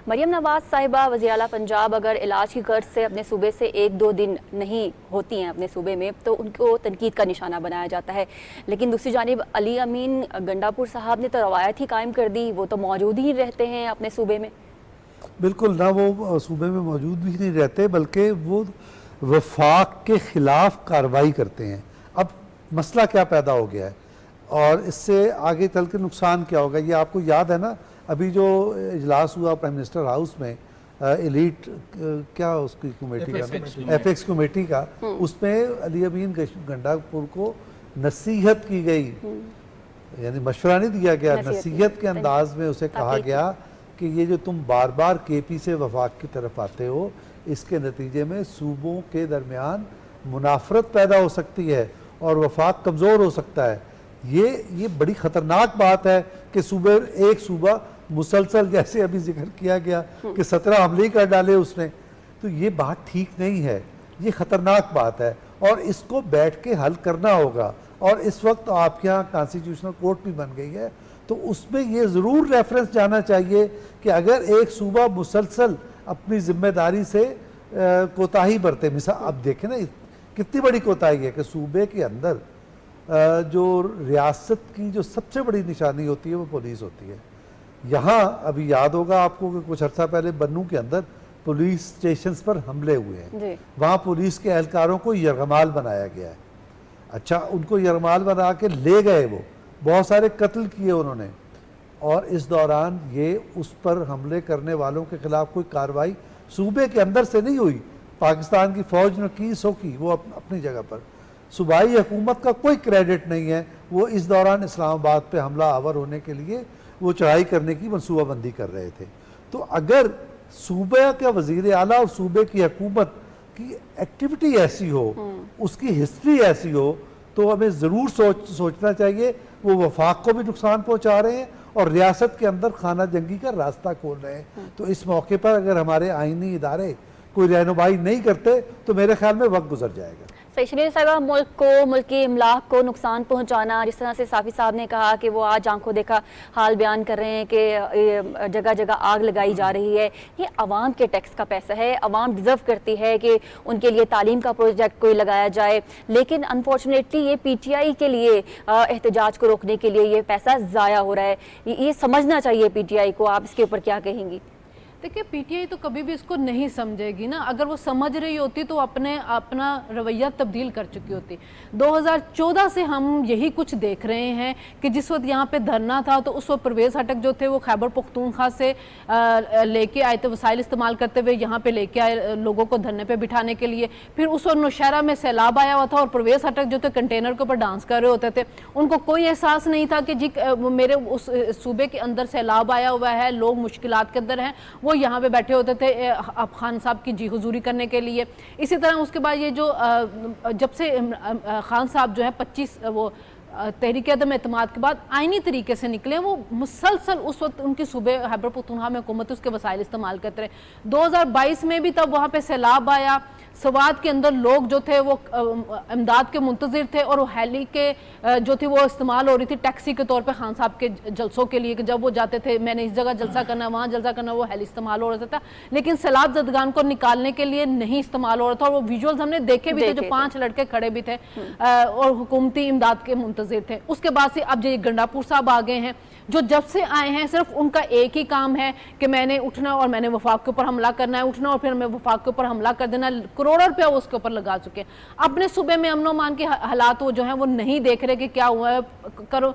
मरियम नवाज साहिबा वज़ीर आला पंजाब अगर इलाज की गर्ज से अपने सूबे से 1-2 दिन नहीं होती हैं अपने सूबे में तो उनको तनकीद का निशाना बनाया जाता है। लेकिन दूसरी जानिब अली अमीन गंडापुर साहब ने तो रवायत ही कायम कर दी, वो तो मौजूद ही रहते हैं अपने सूबे में। बिल्कुल ना, वो सूबे में मौजूद भी नहीं रहते बल्कि वो वफाक के ख़िलाफ़ कार्रवाई करते हैं। अब मसला क्या पैदा हो गया है और इससे आगे चल के नुकसान क्या होगा, ये आपको याद है ना। अभी जो इजलास हुआ प्राइम मिनिस्टर हाउस में एलीट क्या उसकी कमेटी का, एफएक्स कमेटी का, उसमें अली अमीन गंडापुर को नसीहत की गई, यानी मशवरा नहीं दिया गया, नसीहत के अंदाज में उसे कहा गया कि ये जो तुम बार बार केपी से वफाक की तरफ आते हो इसके नतीजे में सूबों के दरमियान मुनाफरत पैदा हो सकती है और वफाक कमज़ोर हो सकता है। ये बड़ी ख़तरनाक बात है कि एक सूबा मुसलसल, जैसे अभी जिक्र किया गया कि 17 हमले कर डाले उसने, तो ये बात ठीक नहीं है, ये ख़तरनाक बात है और इसको बैठ के हल करना होगा। और इस वक्त आपके यहाँ कॉन्स्टिट्यूशनल कोर्ट भी बन गई है तो उसमें ये ज़रूर रेफरेंस जाना चाहिए कि अगर एक सूबा मुसलसल अपनी जिम्मेदारी से कोताही बरते, मिसाल अब देखें ना कितनी बड़ी कोताही है कि सूबे के अंदर जो रियासत की जो सबसे बड़ी निशानी होती है वो पुलिस होती है। यहाँ अभी याद होगा आपको कि कुछ अर्सा पहले बन्नू के अंदर पुलिस स्टेशंस पर हमले हुए हैं, वहाँ पुलिस के एहलकारों को यरगमाल बनाया गया है। अच्छा, उनको यरगमाल बना के ले गए, वो बहुत सारे कत्ल किए उन्होंने, और इस दौरान ये उस पर हमले करने वालों के खिलाफ कोई कार्रवाई सूबे के अंदर से नहीं हुई। पाकिस्तान की फ़ौज ने की सो की, वो अपनी जगह पर, सूबाई हुकूमत का कोई क्रेडिट नहीं है। वो इस दौरान इस्लामाबाद पे हमला आवर होने के लिए वो चढ़ाई करने की मनसूबाबंदी कर रहे थे। तो अगर सूबे का वज़ीर आला और सूबे की हुकूमत की एक्टिविटी ऐसी हो, उसकी हिस्ट्री ऐसी हो, तो हमें ज़रूर सोचना चाहिए वो वफाक को भी नुकसान पहुंचा रहे हैं और रियासत के अंदर खाना जंगी का रास्ता खोल रहे हैं। तो इस मौके पर अगर हमारे आईनी इदारे कोई रहनुमाई नहीं करते तो मेरे ख्याल में वक्त गुजर जाएगा। शनीला साहिबा, मुल्क को, मुल्क की इमलाक को नुकसान पहुंचाना, जिस तरह से साफ़ी साहब ने कहा कि वो आज आंखों देखा हाल बयान कर रहे हैं कि जगह जगह आग लगाई जा रही है, ये आवाम के टैक्स का पैसा है। आवाम डिज़र्व करती है कि उनके लिए तालीम का प्रोजेक्ट कोई लगाया जाए, लेकिन अनफॉर्चुनेटली ये PTI के लिए एहतजाज को रोकने के लिए ये पैसा ज़ाया हो रहा है। ये समझना चाहिए PTI को। आप इसके ऊपर क्या कहेंगी? देखिए, PTI तो कभी भी इसको नहीं समझेगी ना। अगर वो समझ रही होती तो अपना रवैया तब्दील कर चुकी होती। 2014 से हम यही कुछ देख रहे हैं कि जिस वक्त यहाँ पे धरना था तो उस वक्त परवेज़ हटक जो थे वो खैबर पख्तूनख्वा से लेके आए थे, वसाइल इस्तेमाल करते हुए यहाँ पे लेके आए लोगों को धरने पे बिठाने के लिए। फिर उस वक्त नौशहरा में सैलाब आया हुआ था और परवेज़ हटक जो थे कंटेनर के ऊपर डांस कर रहे होते थे। उनको कोई एहसास नहीं था कि जी मेरे उस सूबे के अंदर सैलाब आया हुआ है, लोग मुश्किलात के अंदर हैं, वो यहाँ पे बैठे होते थे अब खान साहब की जी हुजूरी करने के लिए। इसी तरह उसके बाद ये जो जब से खान साहब जो है 25 वो तहरीक अदम एतमाद के बाद आईनी तरीके से निकले, वो मुसलसल उस वक्त उनकी सूबे खैबर पख्तूनख्वा में हुकूमत उसके वसाइल इस्तेमाल करते रहे। 2022 में भी तब वहाँ पे सैलाब आया, सवात के अंदर लोग जो थे वो इमदाद के मुंतज़िर थे और वो हेली के जो थी वो इस्तेमाल हो रही थी टैक्सी के तौर पे खान साहब के जलसों के लिए, कि जब वो जाते थे मैंने इस जगह जलसा करना, वहाँ जलसा करना, वो हेली इस्तेमाल हो रहा था। लेकिन सैलाब ज़दगान को निकालने के लिए नहीं इस्तेमाल हो रहा था। और वो विजुअल्स हमने देखे भी थे, जो 5 लड़के खड़े भी थे और हुकूमती इमदाद के मुंतजिर थे। उसके बाद से अब ये गंडापुर साहब आ गए हैं, जो जब से आए हैं सिर्फ उनका एक ही काम है कि मैंने उठना और मैंने वफाक के ऊपर हमला करना है, उठना और फिर मैं वफाक के ऊपर हमला कर देना। करोड़ों रुपया वो उसके ऊपर लगा चुके हैं। अपने सूबे में अमनो मान के हालात वो जो है वो नहीं देख रहे कि क्या हुआ है, करो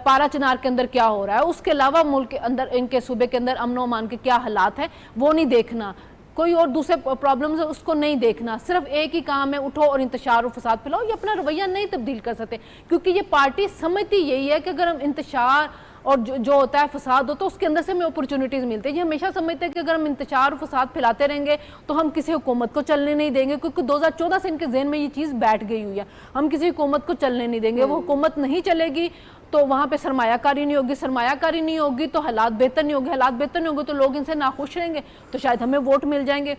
पारा चिनार के अंदर क्या हो रहा है। उसके अलावा मुल्क के अंदर, इनके सूबे के अंदर अमनो मान के क्या हालात है वो नहीं देखना, कोई और दूसरे प्रॉब्लम्स है उसको नहीं देखना। सिर्फ एक ही काम है, उठो और इंतशार और फसाद फैलाओ। ये अपना रवैया नहीं तब्दील कर सकते, क्योंकि ये पार्टी समझती यही है कि अगर हम इंतशार और जो होता है फसाद होता है उसके अंदर से हमें अपॉर्चुनिटीज़ मिलती है। ये हमेशा समझते हैं कि अगर हम इंतशार और फसाद फैलाते रहेंगे तो हम किसी हुकूमत को चलने नहीं देंगे, क्योंकि 2014 से इनके जहन में ये चीज़ बैठ गई हुई है, हम किसी हुकूमत को चलने नहीं देंगे। वो हुकूमत नहीं चलेगी तो वहाँ पे सरमायाकारी नहीं होगी, सरमायाकारी नहीं होगी तो हालात बेहतर नहीं होंगे, हालात बेहतर नहीं होंगे तो लोग इनसे नाखुश रहेंगे, तो शायद हमें वोट मिल जाएंगे,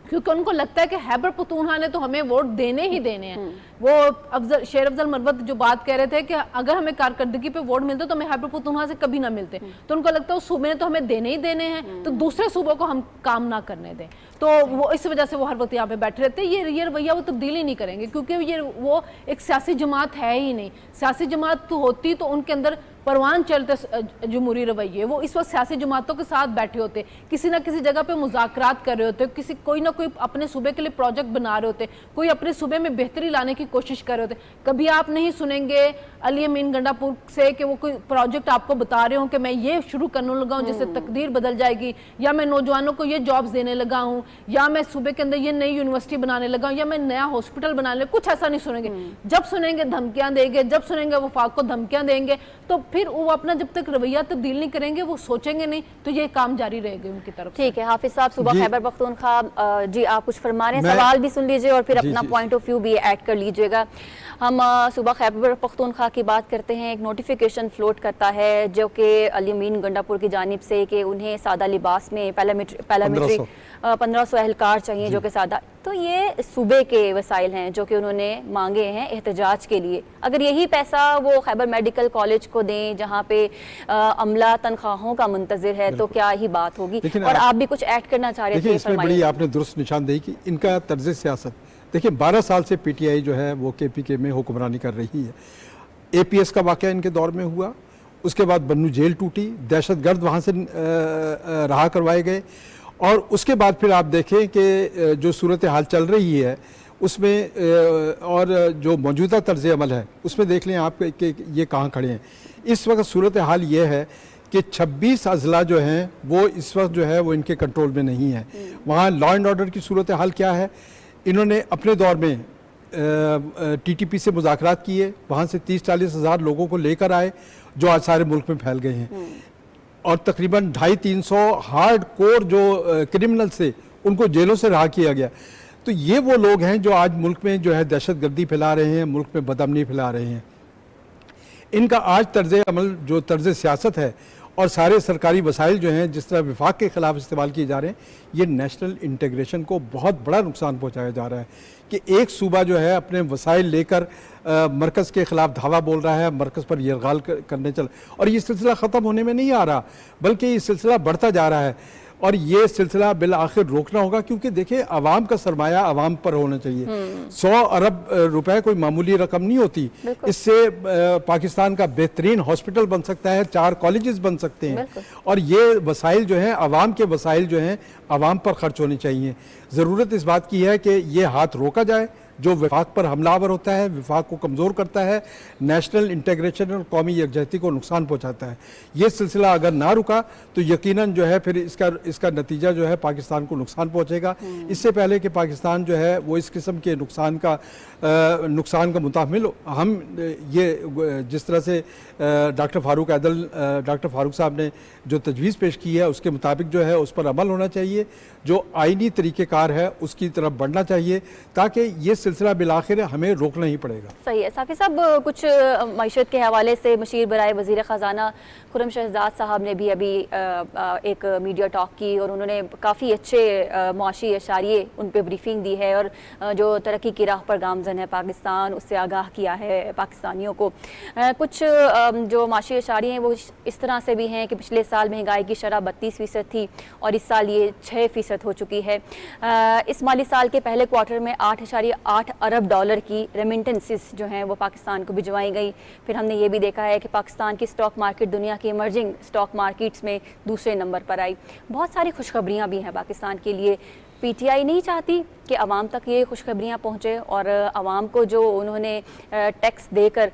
क्योंकि उनको लगता है कि खैबर पख्तूनख्वा ने तो हमें वोट देने ही देने हैं। वो शेर अफजल मरवत जो बात कह रहे थे कि अगर हमें कारकर्दगी पे वोट मिलते तो हमें खैबर पख्तूनख्वा से कभी ना मिलते, तो उनको लगता है उस सूबे ने तो हमें देने ही देने हैं, तो दूसरे सूबों को हम काम ना करने दें। तो वो इस वजह से वो हर वक्त यहाँ पे बैठे रहते हैं। ये रवैया वो तब्दील ही नहीं करेंगे, क्योंकि ये वो एक सियासी जमात है ही नहीं। सियासी जमात तो होती तो उनके अंदर परवान चलते जमहूरी रवैये, वो इस वक्त सियासी जमातों के साथ बैठे होते, किसी ना किसी जगह पे मुज़ाकरात कर रहे होते, कोई ना कोई अपने सूबे के लिए प्रोजेक्ट बना रहे होते, कोई अपने सूबे में बेहतरी लाने की कोशिश कर रहे होते। कभी आप नहीं सुनेंगे अली अमीन गंडापुर से कि वो कोई प्रोजेक्ट आपको बता रहे हो कि मैं ये शुरू करने लगा हूँ जिससे तकदीर बदल जाएगी, या मैं नौजवानों को ये जॉब्स देने लगा हूँ, या मैं सूबे के अंदर ये नई यूनिवर्सिटी बनाने लगा हूँ, या मैं नया हॉस्पिटल बनाने लगा। कुछ ऐसा नहीं सुनेंगे। जब सुनेंगे धमकियां देंगे, जब सुनेंगे वफाक को धमकियां देंगे, तो फिर वो अपना जब तक रवैया तब्दील नहीं करेंगे, वो सोचेंगे नहीं, तो ये काम जारी रहेगा उनकी तरफ। ठीक है हाफिज साहब, सुबह खैबर पख्तूनख्वा जी आप कुछ फरमा रहे हैं, सवाल भी सुन लीजिए और फिर अपना पॉइंट ऑफ व्यू भी ऐड कर लीजिएगा। हम सुबह खैबर पख्तूनख्वा की बात करते हैं। एक नोटिफिकेशन फ्लोट करता है जो कि अली अमीन गंडापुर की जानिब से कि उन्हें सादा लिबास में पैरामिलिट्री 1500 एहलकार चाहिए जो कि सादा, तो ये सूबे के वसाइल हैं जो कि उन्होंने मांगे हैं एहतजाज के लिए। अगर यही पैसा वो खैबर मेडिकल कॉलेज को दें जहाँ पे अमला तनख्वाहों का मुंतजिर है, तो क्या ही बात होगी। और आप भी कुछ ऐड करना चाह रहे थे, इसमें बड़ी आपने दुरुस्त निशानदेही की। इनका तर्ज सियासत देखिए, 12 साल से पीटीआई जो है वो केपीके में हुक्मरानी कर रही है। एपीएस का वाक़या इनके दौर में हुआ, उसके बाद बन्नू जेल टूटी, दहशतगर्द वहाँ से रहा करवाए गए, और उसके बाद फिर आप देखें कि जो सूरत हाल चल रही है उसमें और जो मौजूदा तर्ज अमल है उसमें देख लें आप कि ये कहाँ खड़े हैं। इस वक्त सूरत हाल ये है कि 26 अजला जो हैं वो इस वक्त जो है वो इनके कंट्रोल में नहीं है। वहाँ लॉ एंड ऑर्डर की सूरत हाल क्या है, इन्होंने अपने दौर में टीटीपी से मुज़ाकरात किए, वहाँ से 30-40 हज़ार लोगों को लेकर आए जो आज सारे मुल्क में फैल गए हैं, और तकरीबन 250-300 हार्ड कोर जो क्रिमिनल से उनको जेलों से रहा किया गया। तो ये वो लोग हैं जो आज मुल्क में जो है दहशतगर्दी फैला रहे हैं, मुल्क में बदअमनी फैला रहे हैं। इनका आज तर्ज अमल जो तर्ज सियासत है और सारे सरकारी वसाइल जो हैं जिस तरह विफाक के ख़िलाफ़ इस्तेमाल किए जा रहे हैं, ये नेशनल इंटीग्रेशन को बहुत बड़ा नुकसान पहुंचाया जा रहा है कि एक सूबा जो है अपने वसाइल लेकर मरकज़ के ख़िलाफ़ धावा बोल रहा है, मरकज़ पर यरगाल करने चल, और ये सिलसिला ख़त्म होने में नहीं आ रहा, बल्कि ये सिलसिला बढ़ता जा रहा है। और ये सिलसिला बिल आखिर रोकना होगा, क्योंकि देखिए आवाम का सरमाया आवाम पर होना चाहिए। 100 अरब रुपए कोई मामूली रकम नहीं होती। इससे पाकिस्तान का बेहतरीन हॉस्पिटल बन सकता है, 4 कॉलेजेस बन सकते हैं, और ये वसाइल जो हैं आवाम के वसाइल जो हैं आवाम पर खर्च होने चाहिए। ज़रूरत इस बात की है कि ये हाथ रोका जाए जो विफाक पर हमलावर होता है, विफाक को कमज़ोर करता है, नेशनल इंटीग्रेशन और कौमी यकजहती को नुकसान पहुंचाता है। ये सिलसिला अगर ना रुका तो यकीनन जो है फिर इसका नतीजा जो है पाकिस्तान को नुकसान पहुंचेगा। इससे पहले कि पाकिस्तान जो है वो इस किस्म के नुकसान का मुताहमिल हो, हम ये जिस तरह से डॉक्टर फारूक साहब ने जो तजवीज़ पेश की है उसके मुताबिक जो है उस पर अमल होना चाहिए, जो आइनी तरीक़ेकार है उसकी तरफ बढ़ना चाहिए, ताकि ये सिलसिला बिलाखिर हमें रोकना ही पड़ेगा। सही है। साफ़ी साहब, कुछ मईशत के हवाले से मशीर बराए वज़ीर ख़जाना खुर्रम शहजाद साहब ने भी अभी एक मीडिया टॉक की और उन्होंने काफ़ी अच्छे मुआशी इशारे उन पर ब्रीफिंग दी है और जो तरक्की की राह पर गामज़न है पाकिस्तान उससे आगाह किया है पाकिस्तानियों को। कुछ जो मुआशी इशारे हैं वो इस तरह से भी हैं कि पिछले साल महंगाई की शरह 32% थी और इस साल ये 6% हो चुकी है। इस माली साल के पहले क्वार्टर में 8.8 $8 अरब की रेमिटेंसेस जो हैं वो पाकिस्तान को भिजवाई गई। फिर हमने ये भी देखा है कि पाकिस्तान की स्टॉक मार्केट दुनिया की इमर्जिंग स्टॉक मार्केट्स में दूसरे नंबर पर आई। बहुत सारी खुशखबरियाँ भी हैं पाकिस्तान के लिए। पीटीआई नहीं चाहती कि आवाम तक ये खुशखबरियाँ पहुँचे और आवाम को जो उन्होंने टैक्स देकर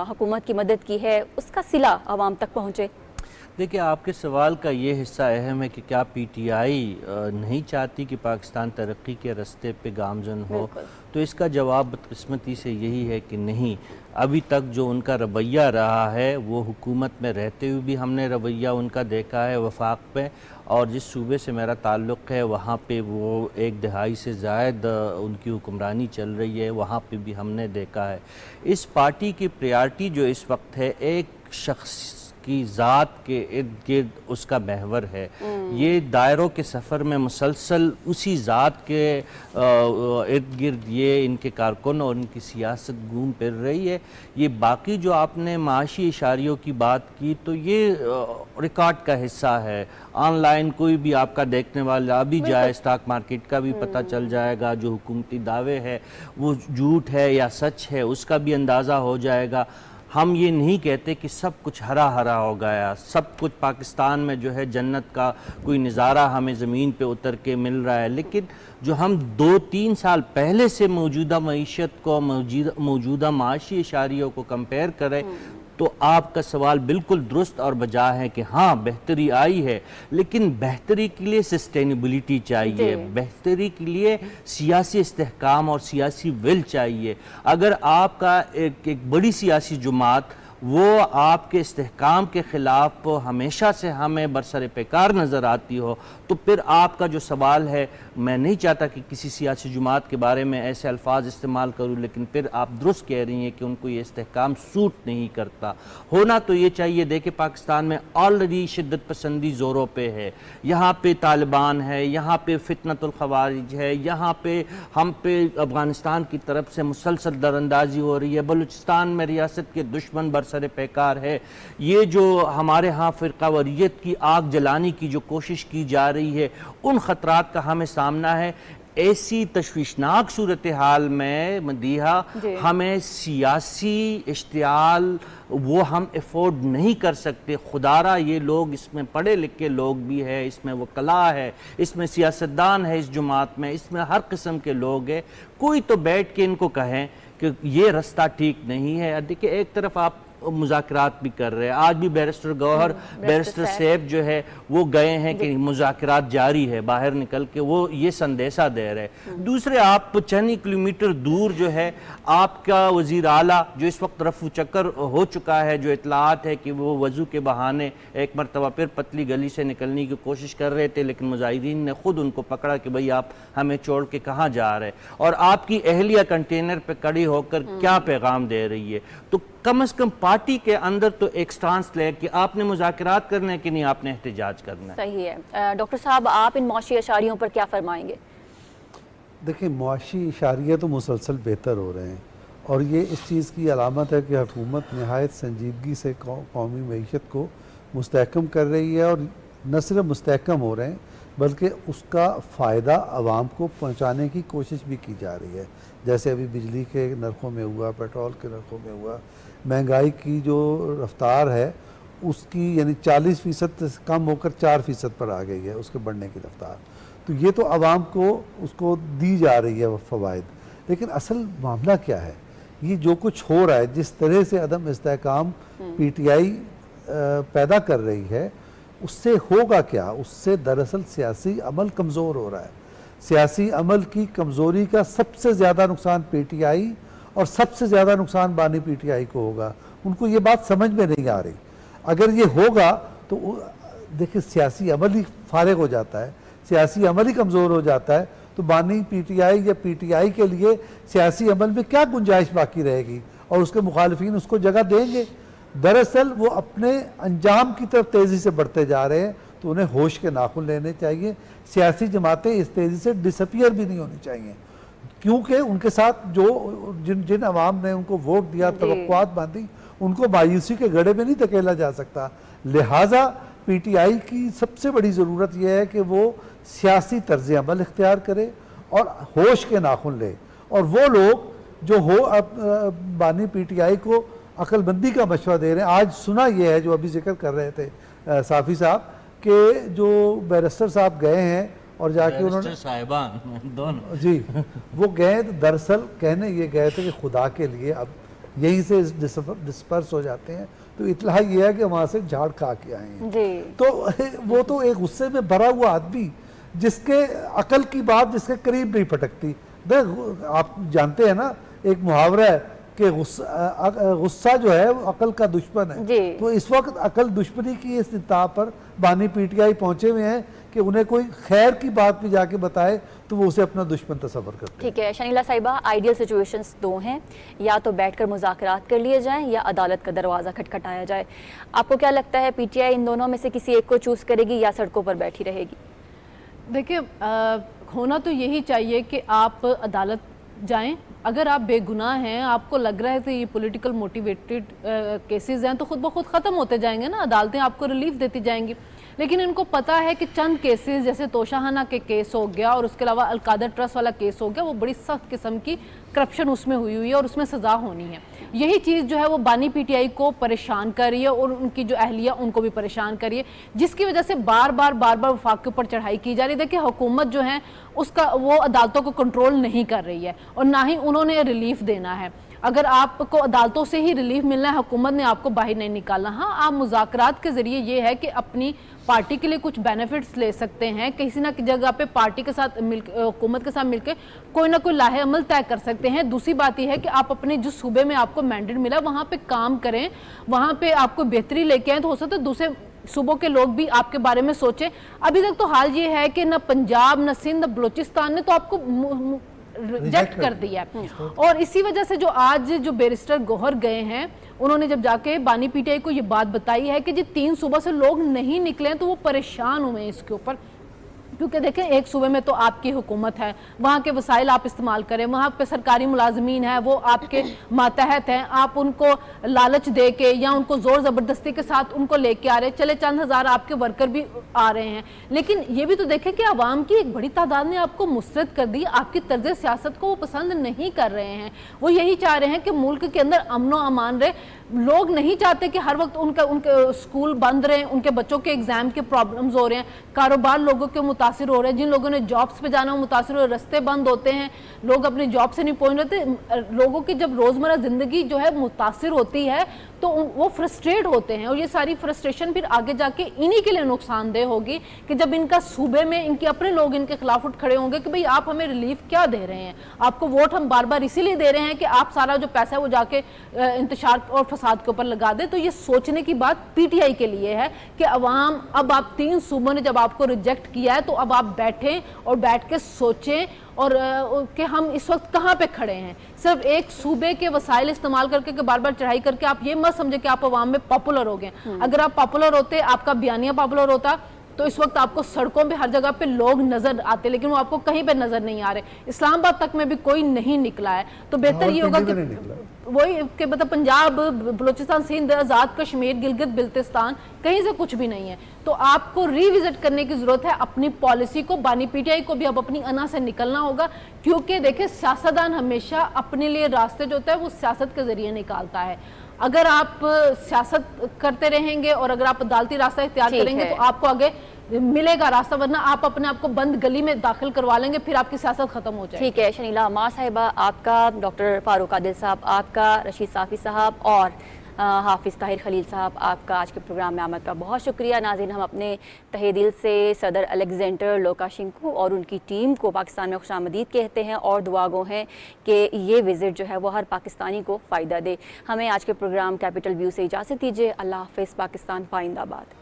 हुकूमत की मदद की है उसका सिला आवाम तक पहुँचे। देखिए, आपके सवाल का ये हिस्सा अहम है कि क्या पीटीआई नहीं चाहती कि पाकिस्तान तरक्की के रास्ते पे गामजन हो, तो इसका जवाब बदकिस्मती से यही है कि नहीं। अभी तक जो उनका रवैया रहा है वो हुकूमत में रहते हुए भी हमने रवैया उनका देखा है वफाक पे, और जिस सूबे से मेरा ताल्लुक़ है वहाँ पे वो 1 दहाई से ज़ायद उनकी हुक्मरानी चल रही है, वहाँ पे भी हमने देखा है। इस पार्टी की प्रायोरिटी जो इस वक्त है एक शख्स की ज़ात के इर्द गिर्द उसका महवर है। ये दायरों के सफ़र में मुसलसल उसी ज़ात के इर्द गिर्द ये इनके कारकुन और इनकी सियासत घूम फिर रही है। ये बाकी जो आपने माशी इशारियों की बात की तो ये रिकॉर्ड का हिस्सा है। ऑनलाइन कोई भी आपका देखने वाला भी जाए स्टॉक मार्केट का भी पता चल जाएगा, जो हुकूमती दावे है वो झूठ है या सच है उसका भी अंदाज़ा हो जाएगा। हम ये नहीं कहते कि सब कुछ हरा हरा हो गया, सब कुछ पाकिस्तान में जो है जन्नत का कोई नज़ारा हमें ज़मीन पे उतर के मिल रहा है, लेकिन जो हम 2-3 साल पहले से मौजूदा मईशत को मौजूदा माशी इशारियों को कंपेयर करें तो आपका सवाल बिल्कुल दुरुस्त और बजा है कि हाँ बेहतरी आई है, लेकिन बेहतरी के लिए सस्टेनेबिलिटी चाहिए, बेहतरी के लिए सियासी इस्तेहकाम और सियासी विल चाहिए। अगर आपका एक बड़ी सियासी जमात वो आपके इस्तेहकाम के ख़िलाफ़ हमेशा से हमें बरसर पेकार नज़र आती हो तो फिर आपका जो सवाल है, मैं नहीं चाहता कि किसी सियासी जमात के बारे में ऐसे अल्फाज इस्तेमाल करूँ, लेकिन फिर आप दुरुस्त कह रही हैं कि उनको ये इस्तेहकाम सूट नहीं करता। होना तो ये चाहिए। देखिए, पाकिस्तान में ऑलरेडी शिद्दत पसंदी ज़ोरों पे है, यहाँ पे तालिबान है, यहाँ पे फितनतुल खवारिज है, यहाँ पे हम पे अफ़गानिस्तान की तरफ से मुसलसल दरअंदाजी हो रही है, बलूचिस्तान में रियासत के दुश्मन बरसर पैकार है। ये जो हमारे यहाँ फ़िरक़ावारियत की आग जलाने की जो कोशिश की जा रही है, उन ख़तरात का हमें सामना है। ऐसी तशवीशनाक सूरत हाल में मदीहा हमें सियासी इश्तियाल वो हम अफोर्ड नहीं कर सकते। खुदारा ये लोग इसमें पढ़े लिखे लोग भी है, इसमें वकला है, इसमें सियासतदान है, इस जुमात में इसमें हर किस्म के लोग हैं। कोई तो बैठ के इनको कहें कि ये रास्ता ठीक नहीं है। देखिए, एक तरफ आप मुज़ाकरात भी कर रहे हैं, आज भी बैरिस्टर गौहर बैरिस्टर सैफ जो है वो गए हैं कि मुज़ाकरात जारी है, बाहर निकल के वो ये संदेशा दे रहे हैं। दूसरे आप चंद किलोमीटर दूर जो है आपका वज़ीर आला जो इस वक्त रफू चक्कर हो चुका है, जो इतलात है कि वो वज़ू के बहाने एक मरतबा फिर पतली गली से निकलने की कोशिश कर रहे थे, लेकिन मुजाहिदीन ने खुद उनको पकड़ा कि भाई आप हमें छोड़ के कहाँ जा रहे हैं, और आपकी अहलिया कंटेनर पे खड़ी होकर क्या पैगाम दे रही है। तो कम से कम पार्टी के अंदर तो एक स्टांस ले कि आपने मुज़ाकरात करने हैं कि नहीं आपने एहतजाज करना है। सही है। डॉक्टर साहब, आप इन मौशी इशारियों पर क्या फरमाएंगे? देखिए, मुआशी इशारियाँ तो मुसलसल बेहतर हो रहे हैं और ये इस चीज़ की अलामत है कि हुकूमत नहायत संजीदगी से कौमी मईशत को मुस्तहकम कर रही है, और न सिर्फ मुस्तहकम हो रहे हैं बल्कि उसका फ़ायदा आवाम को पहुँचाने की कोशिश भी की जा रही है। जैसे अभी बिजली के नरखों में हुआ, पेट्रोल के नरखों में हुआ, महंगाई की जो रफ्तार है उसकी यानी 40% से कम होकर 4% पर आ गई है उसके बढ़ने की रफ्तार। तो ये तो आवाम को उसको दी जा रही है फ़वाइद, लेकिन असल मामला क्या है? ये जो कुछ हो रहा है, जिस तरह से अदम इस्तेहकाम पीटीआई पैदा कर रही है, उससे होगा क्या? उससे दरअसल सियासी अमल कमज़ोर हो रहा है। सियासी अमल की कमज़ोरी का सबसे ज़्यादा नुकसान पीटीआई और सबसे ज़्यादा नुकसान बानी पीटीआई को होगा। उनको ये बात समझ में नहीं आ रही। अगर ये होगा तो देखिए, सियासी अमल ही फारिग हो जाता है, सियासी अमल ही कमज़ोर हो जाता है, तो बानी पीटीआई या पीटीआई के लिए सियासी अमल में क्या गुंजाइश बाकी रहेगी, और उसके मुखालिफिन उसको जगह देंगे। दरअसल वो अपने अंजाम की तरफ तेज़ी से बढ़ते जा रहे हैं, तो उन्हें होश के नाखून लेने चाहिए। सियासी जमातें इस तेज़ी से डिसअपियर भी नहीं होनी चाहिए, क्योंकि उनके साथ जो जिन अवाम ने उनको वोट दिया, तवक्कुआत बांधी, उनको मायूसी के गड्ढे में नहीं धकेला जा सकता। लिहाजा पीटीआई की सबसे बड़ी ज़रूरत यह है कि वो सियासी तर्ज़ अमल इख्तियार करे और होश के नाखून ले। और वो लोग जो हो अब बानी पीटीआई को अक्लमंदी का मशवरा दे रहे हैं। आज सुना ये है जो अभी जिक्र कर रहे थे साफ़ी साहब कि जो बैरिस्टर साहब गए हैं और जाके उन्होंने साहिबान दोनों जी वो गए, दरअसल कहने ये गए थे कि खुदा के लिए अब यहीं से डिस्पर्स हो जाते हैं, तो इतला ये है कि वहाँ से झाड़ खा के आए हैं जी। तो वो तो एक गुस्से में भरा हुआ आदमी जिसके अकल की बात जिसके करीब नहीं फटकती। आप जानते हैं ना एक मुहावरा है कि गुस्सा जो है वो अकल का दुश्मन है। जी। तो इस वक्त अकल दुश्मनी की इस इंतहा पर बानी पीटीआई पहुंचे हुए हैं कि उन्हें कोई खैर की बात भी जाके बताए तो वो उसे अपना दुश्मन तस्वर करते हैं। ठीक है शनीला साहिबा, आइडियल सिचुएशंस दो हैं, या तो बैठकर मुज़ाकरात कर लिए जाएं या अदालत का दरवाज़ा खटखटाया जाए। आपको क्या लगता है पीटीआई इन दोनों में से किसी एक को चूज़ करेगी या सड़कों पर बैठी रहेगी? देखिए होना तो यही चाहिए कि आप अदालत जाएं। अगर आप बेगुनाह हैं, आपको लग रहा है कि ये पॉलिटिकल मोटिवेटेड केसेस हैं तो खुद ब खुद ख़त्म होते जाएंगे ना, अदालतें आपको रिलीफ देती जाएंगी। लेकिन इनको पता है कि चंद केसेस जैसे तोशाहाना के केस हो गया और उसके अलावा अलकादर ट्रस्ट वाला केस हो गया, वो बड़ी सख्त किस्म की करप्शन उसमें हुई हुई है और उसमें सज़ा होनी है। यही चीज़ जो है वो बानी पीटीआई को परेशान कर रही है और उनकी जो अहलिया उनको भी परेशान कर रही है, जिसकी वजह से बार बार वफाक के ऊपर चढ़ाई की जा रही है। देखिए हुकूमत जो है उसका वो अदालतों को कंट्रोल नहीं कर रही है और ना ही उन्होंने रिलीफ देना है। अगर आपको अदालतों से ही रिलीफ मिलना है, हुकूमत ने आपको बाहर नहीं निकालना। हाँ, आप मुज़ाकरात के ज़रिए ये है कि अपनी पार्टी के लिए कुछ बेनिफिट्स ले सकते हैं, किसी ना किसी जगह पे पार्टी के साथ मिलकर हुकूमत के साथ मिलकर कोई ना कोई लाहे अमल तय कर सकते हैं। दूसरी बात यह है कि आप अपने जिस सूबे में आपको मैंडेट मिला वहाँ पे काम करें, वहाँ पे आपको बेहतरी लेके आए, तो हो सकता है दूसरे सूबों के लोग भी आपके बारे में सोचें। अभी तक तो हाल ये है कि न पंजाब, न सिंध, न बलूचिस्तान ने तो आपको रिजेक्ट कर दिया है। और इसी वजह से जो आज जो बैरिस्टर गौहर गए हैं, उन्होंने जब जाके बानी पीटीआई को ये बात बताई है कि जी 3 सूबों से लोग नहीं निकले हैं, तो वो परेशान हुए हैं इसके ऊपर। क्योंकि देखें एक सूबे में तो आपकी हुकूमत है, वहाँ के वसाइल आप इस्तेमाल करें, वहाँ पे सरकारी मुलाजमीन है वो आपके मातहत हैं, आप उनको लालच दे के या उनको ज़ोर ज़बरदस्ती के साथ उनको लेके आ रहे हैं। चले चंद हज़ार आपके वर्कर भी आ रहे हैं, लेकिन ये भी तो देखें कि आवाम की एक बड़ी तादाद ने आपको मुस्तरद कर दी, आपकी तर्ज सियासत को वो पसंद नहीं कर रहे हैं। वो यही चाह रहे हैं कि मुल्क के अंदर अमन व अमान रहे। लोग नहीं चाहते कि हर वक्त उनके स्कूल बंद रहे, उनके बच्चों के एग्जाम के प्रॉब्लम्स हो रहे हैं, कारोबार लोगों के मुतासिर हो रहे हैं, जिन लोगों ने जॉब्स पे जाना हो मुतासिर हो रहे, रास्ते बंद होते हैं, लोग अपनी जॉब से नहीं पहुंच रहे थे। लोगों की जब रोज़मर्रा ज़िंदगी जो है मुतासिर होती है तो वो फ्रस्ट्रेट होते हैं और ये सारी फ्रस्ट्रेशन फिर आगे जाके इन्हीं के लिए नुकसानदेह होगी कि जब इनका सूबे में इनके अपने लोग इनके खिलाफ उठ खड़े होंगे कि भाई आप हमें रिलीफ क्या दे रहे हैं, आपको वोट हम बार बार इसीलिए दे रहे हैं कि आप सारा जो पैसा है वो जाके इंतशार और फसाद के ऊपर लगा दे। तो ये सोचने की बात पीटीआई के लिए है कि अवाम, अब आप 3 सूबों ने जब आपको रिजेक्ट किया है तो अब आप बैठें और बैठ के सोचें और कि हम इस वक्त कहाँ पे खड़े हैं। सिर्फ एक सूबे के वसाइल इस्तेमाल करके कि बार बार चढ़ाई करके आप ये मत समझे कि आप अवाम में पॉपुलर हो गए। अगर आप पॉपुलर होते, आपका बयानिया पॉपुलर होता, तो इस वक्त आपको सड़कों पे हर जगह पे लोग नजर आते, लेकिन वो आपको कहीं पे नजर नहीं आ रहे। इस्लामाबाद तक में भी कोई नहीं निकला है। तो बेहतर ये होगा कि वही कि मतलब पंजाब, बलूचिस्तान, सिंध, आज़ाद कश्मीर, गिलगित बिल्तिस्तान, कहीं से कुछ भी नहीं है। तो आपको रिविजिट करने की जरूरत है अपनी पॉलिसी को। बानी पीटीआई को भी अब अपनी अना से निकलना होगा, क्योंकि देखिए सियासतदान हमेशा अपने लिए रास्ते जो होता है वो सियासत के जरिए निकालता है। अगर आप सियासत करते रहेंगे और अगर आप अदालती रास्ता इख्तियार करेंगे तो आपको आगे मिलेगा रास्ता, वरना आप अपने आप को बंद गली में दाखिल करवा लेंगे, फिर आपकी सियासत खत्म हो जाएगी। ठीक है शनीला अम्मार साहिबा आपका, डॉक्टर फारूक आदिल साहब आपका, रशीद साफ़ी साहब और हाफिज़ ताहिर खलील साहब आपका आज के प्रोग्राम में आमद का बहुत शुक्रिया। नाज़रीन, हम अपने तहे दिल से सदर अलेक्जेंडर लुकाशेंको और उनकी टीम को पाकिस्तान में खुशामदीद कहते हैं और दुआ गो हैं कि ये विज़िट जो है वो हर पाकिस्तानी को फ़ायदा दे। हमें आज के प्रोग्राम कैपिटल व्यू से इजाज़त दीजिए। अल्लाह हाफ़िज़। पाकिस्तान पाइंदाबाद।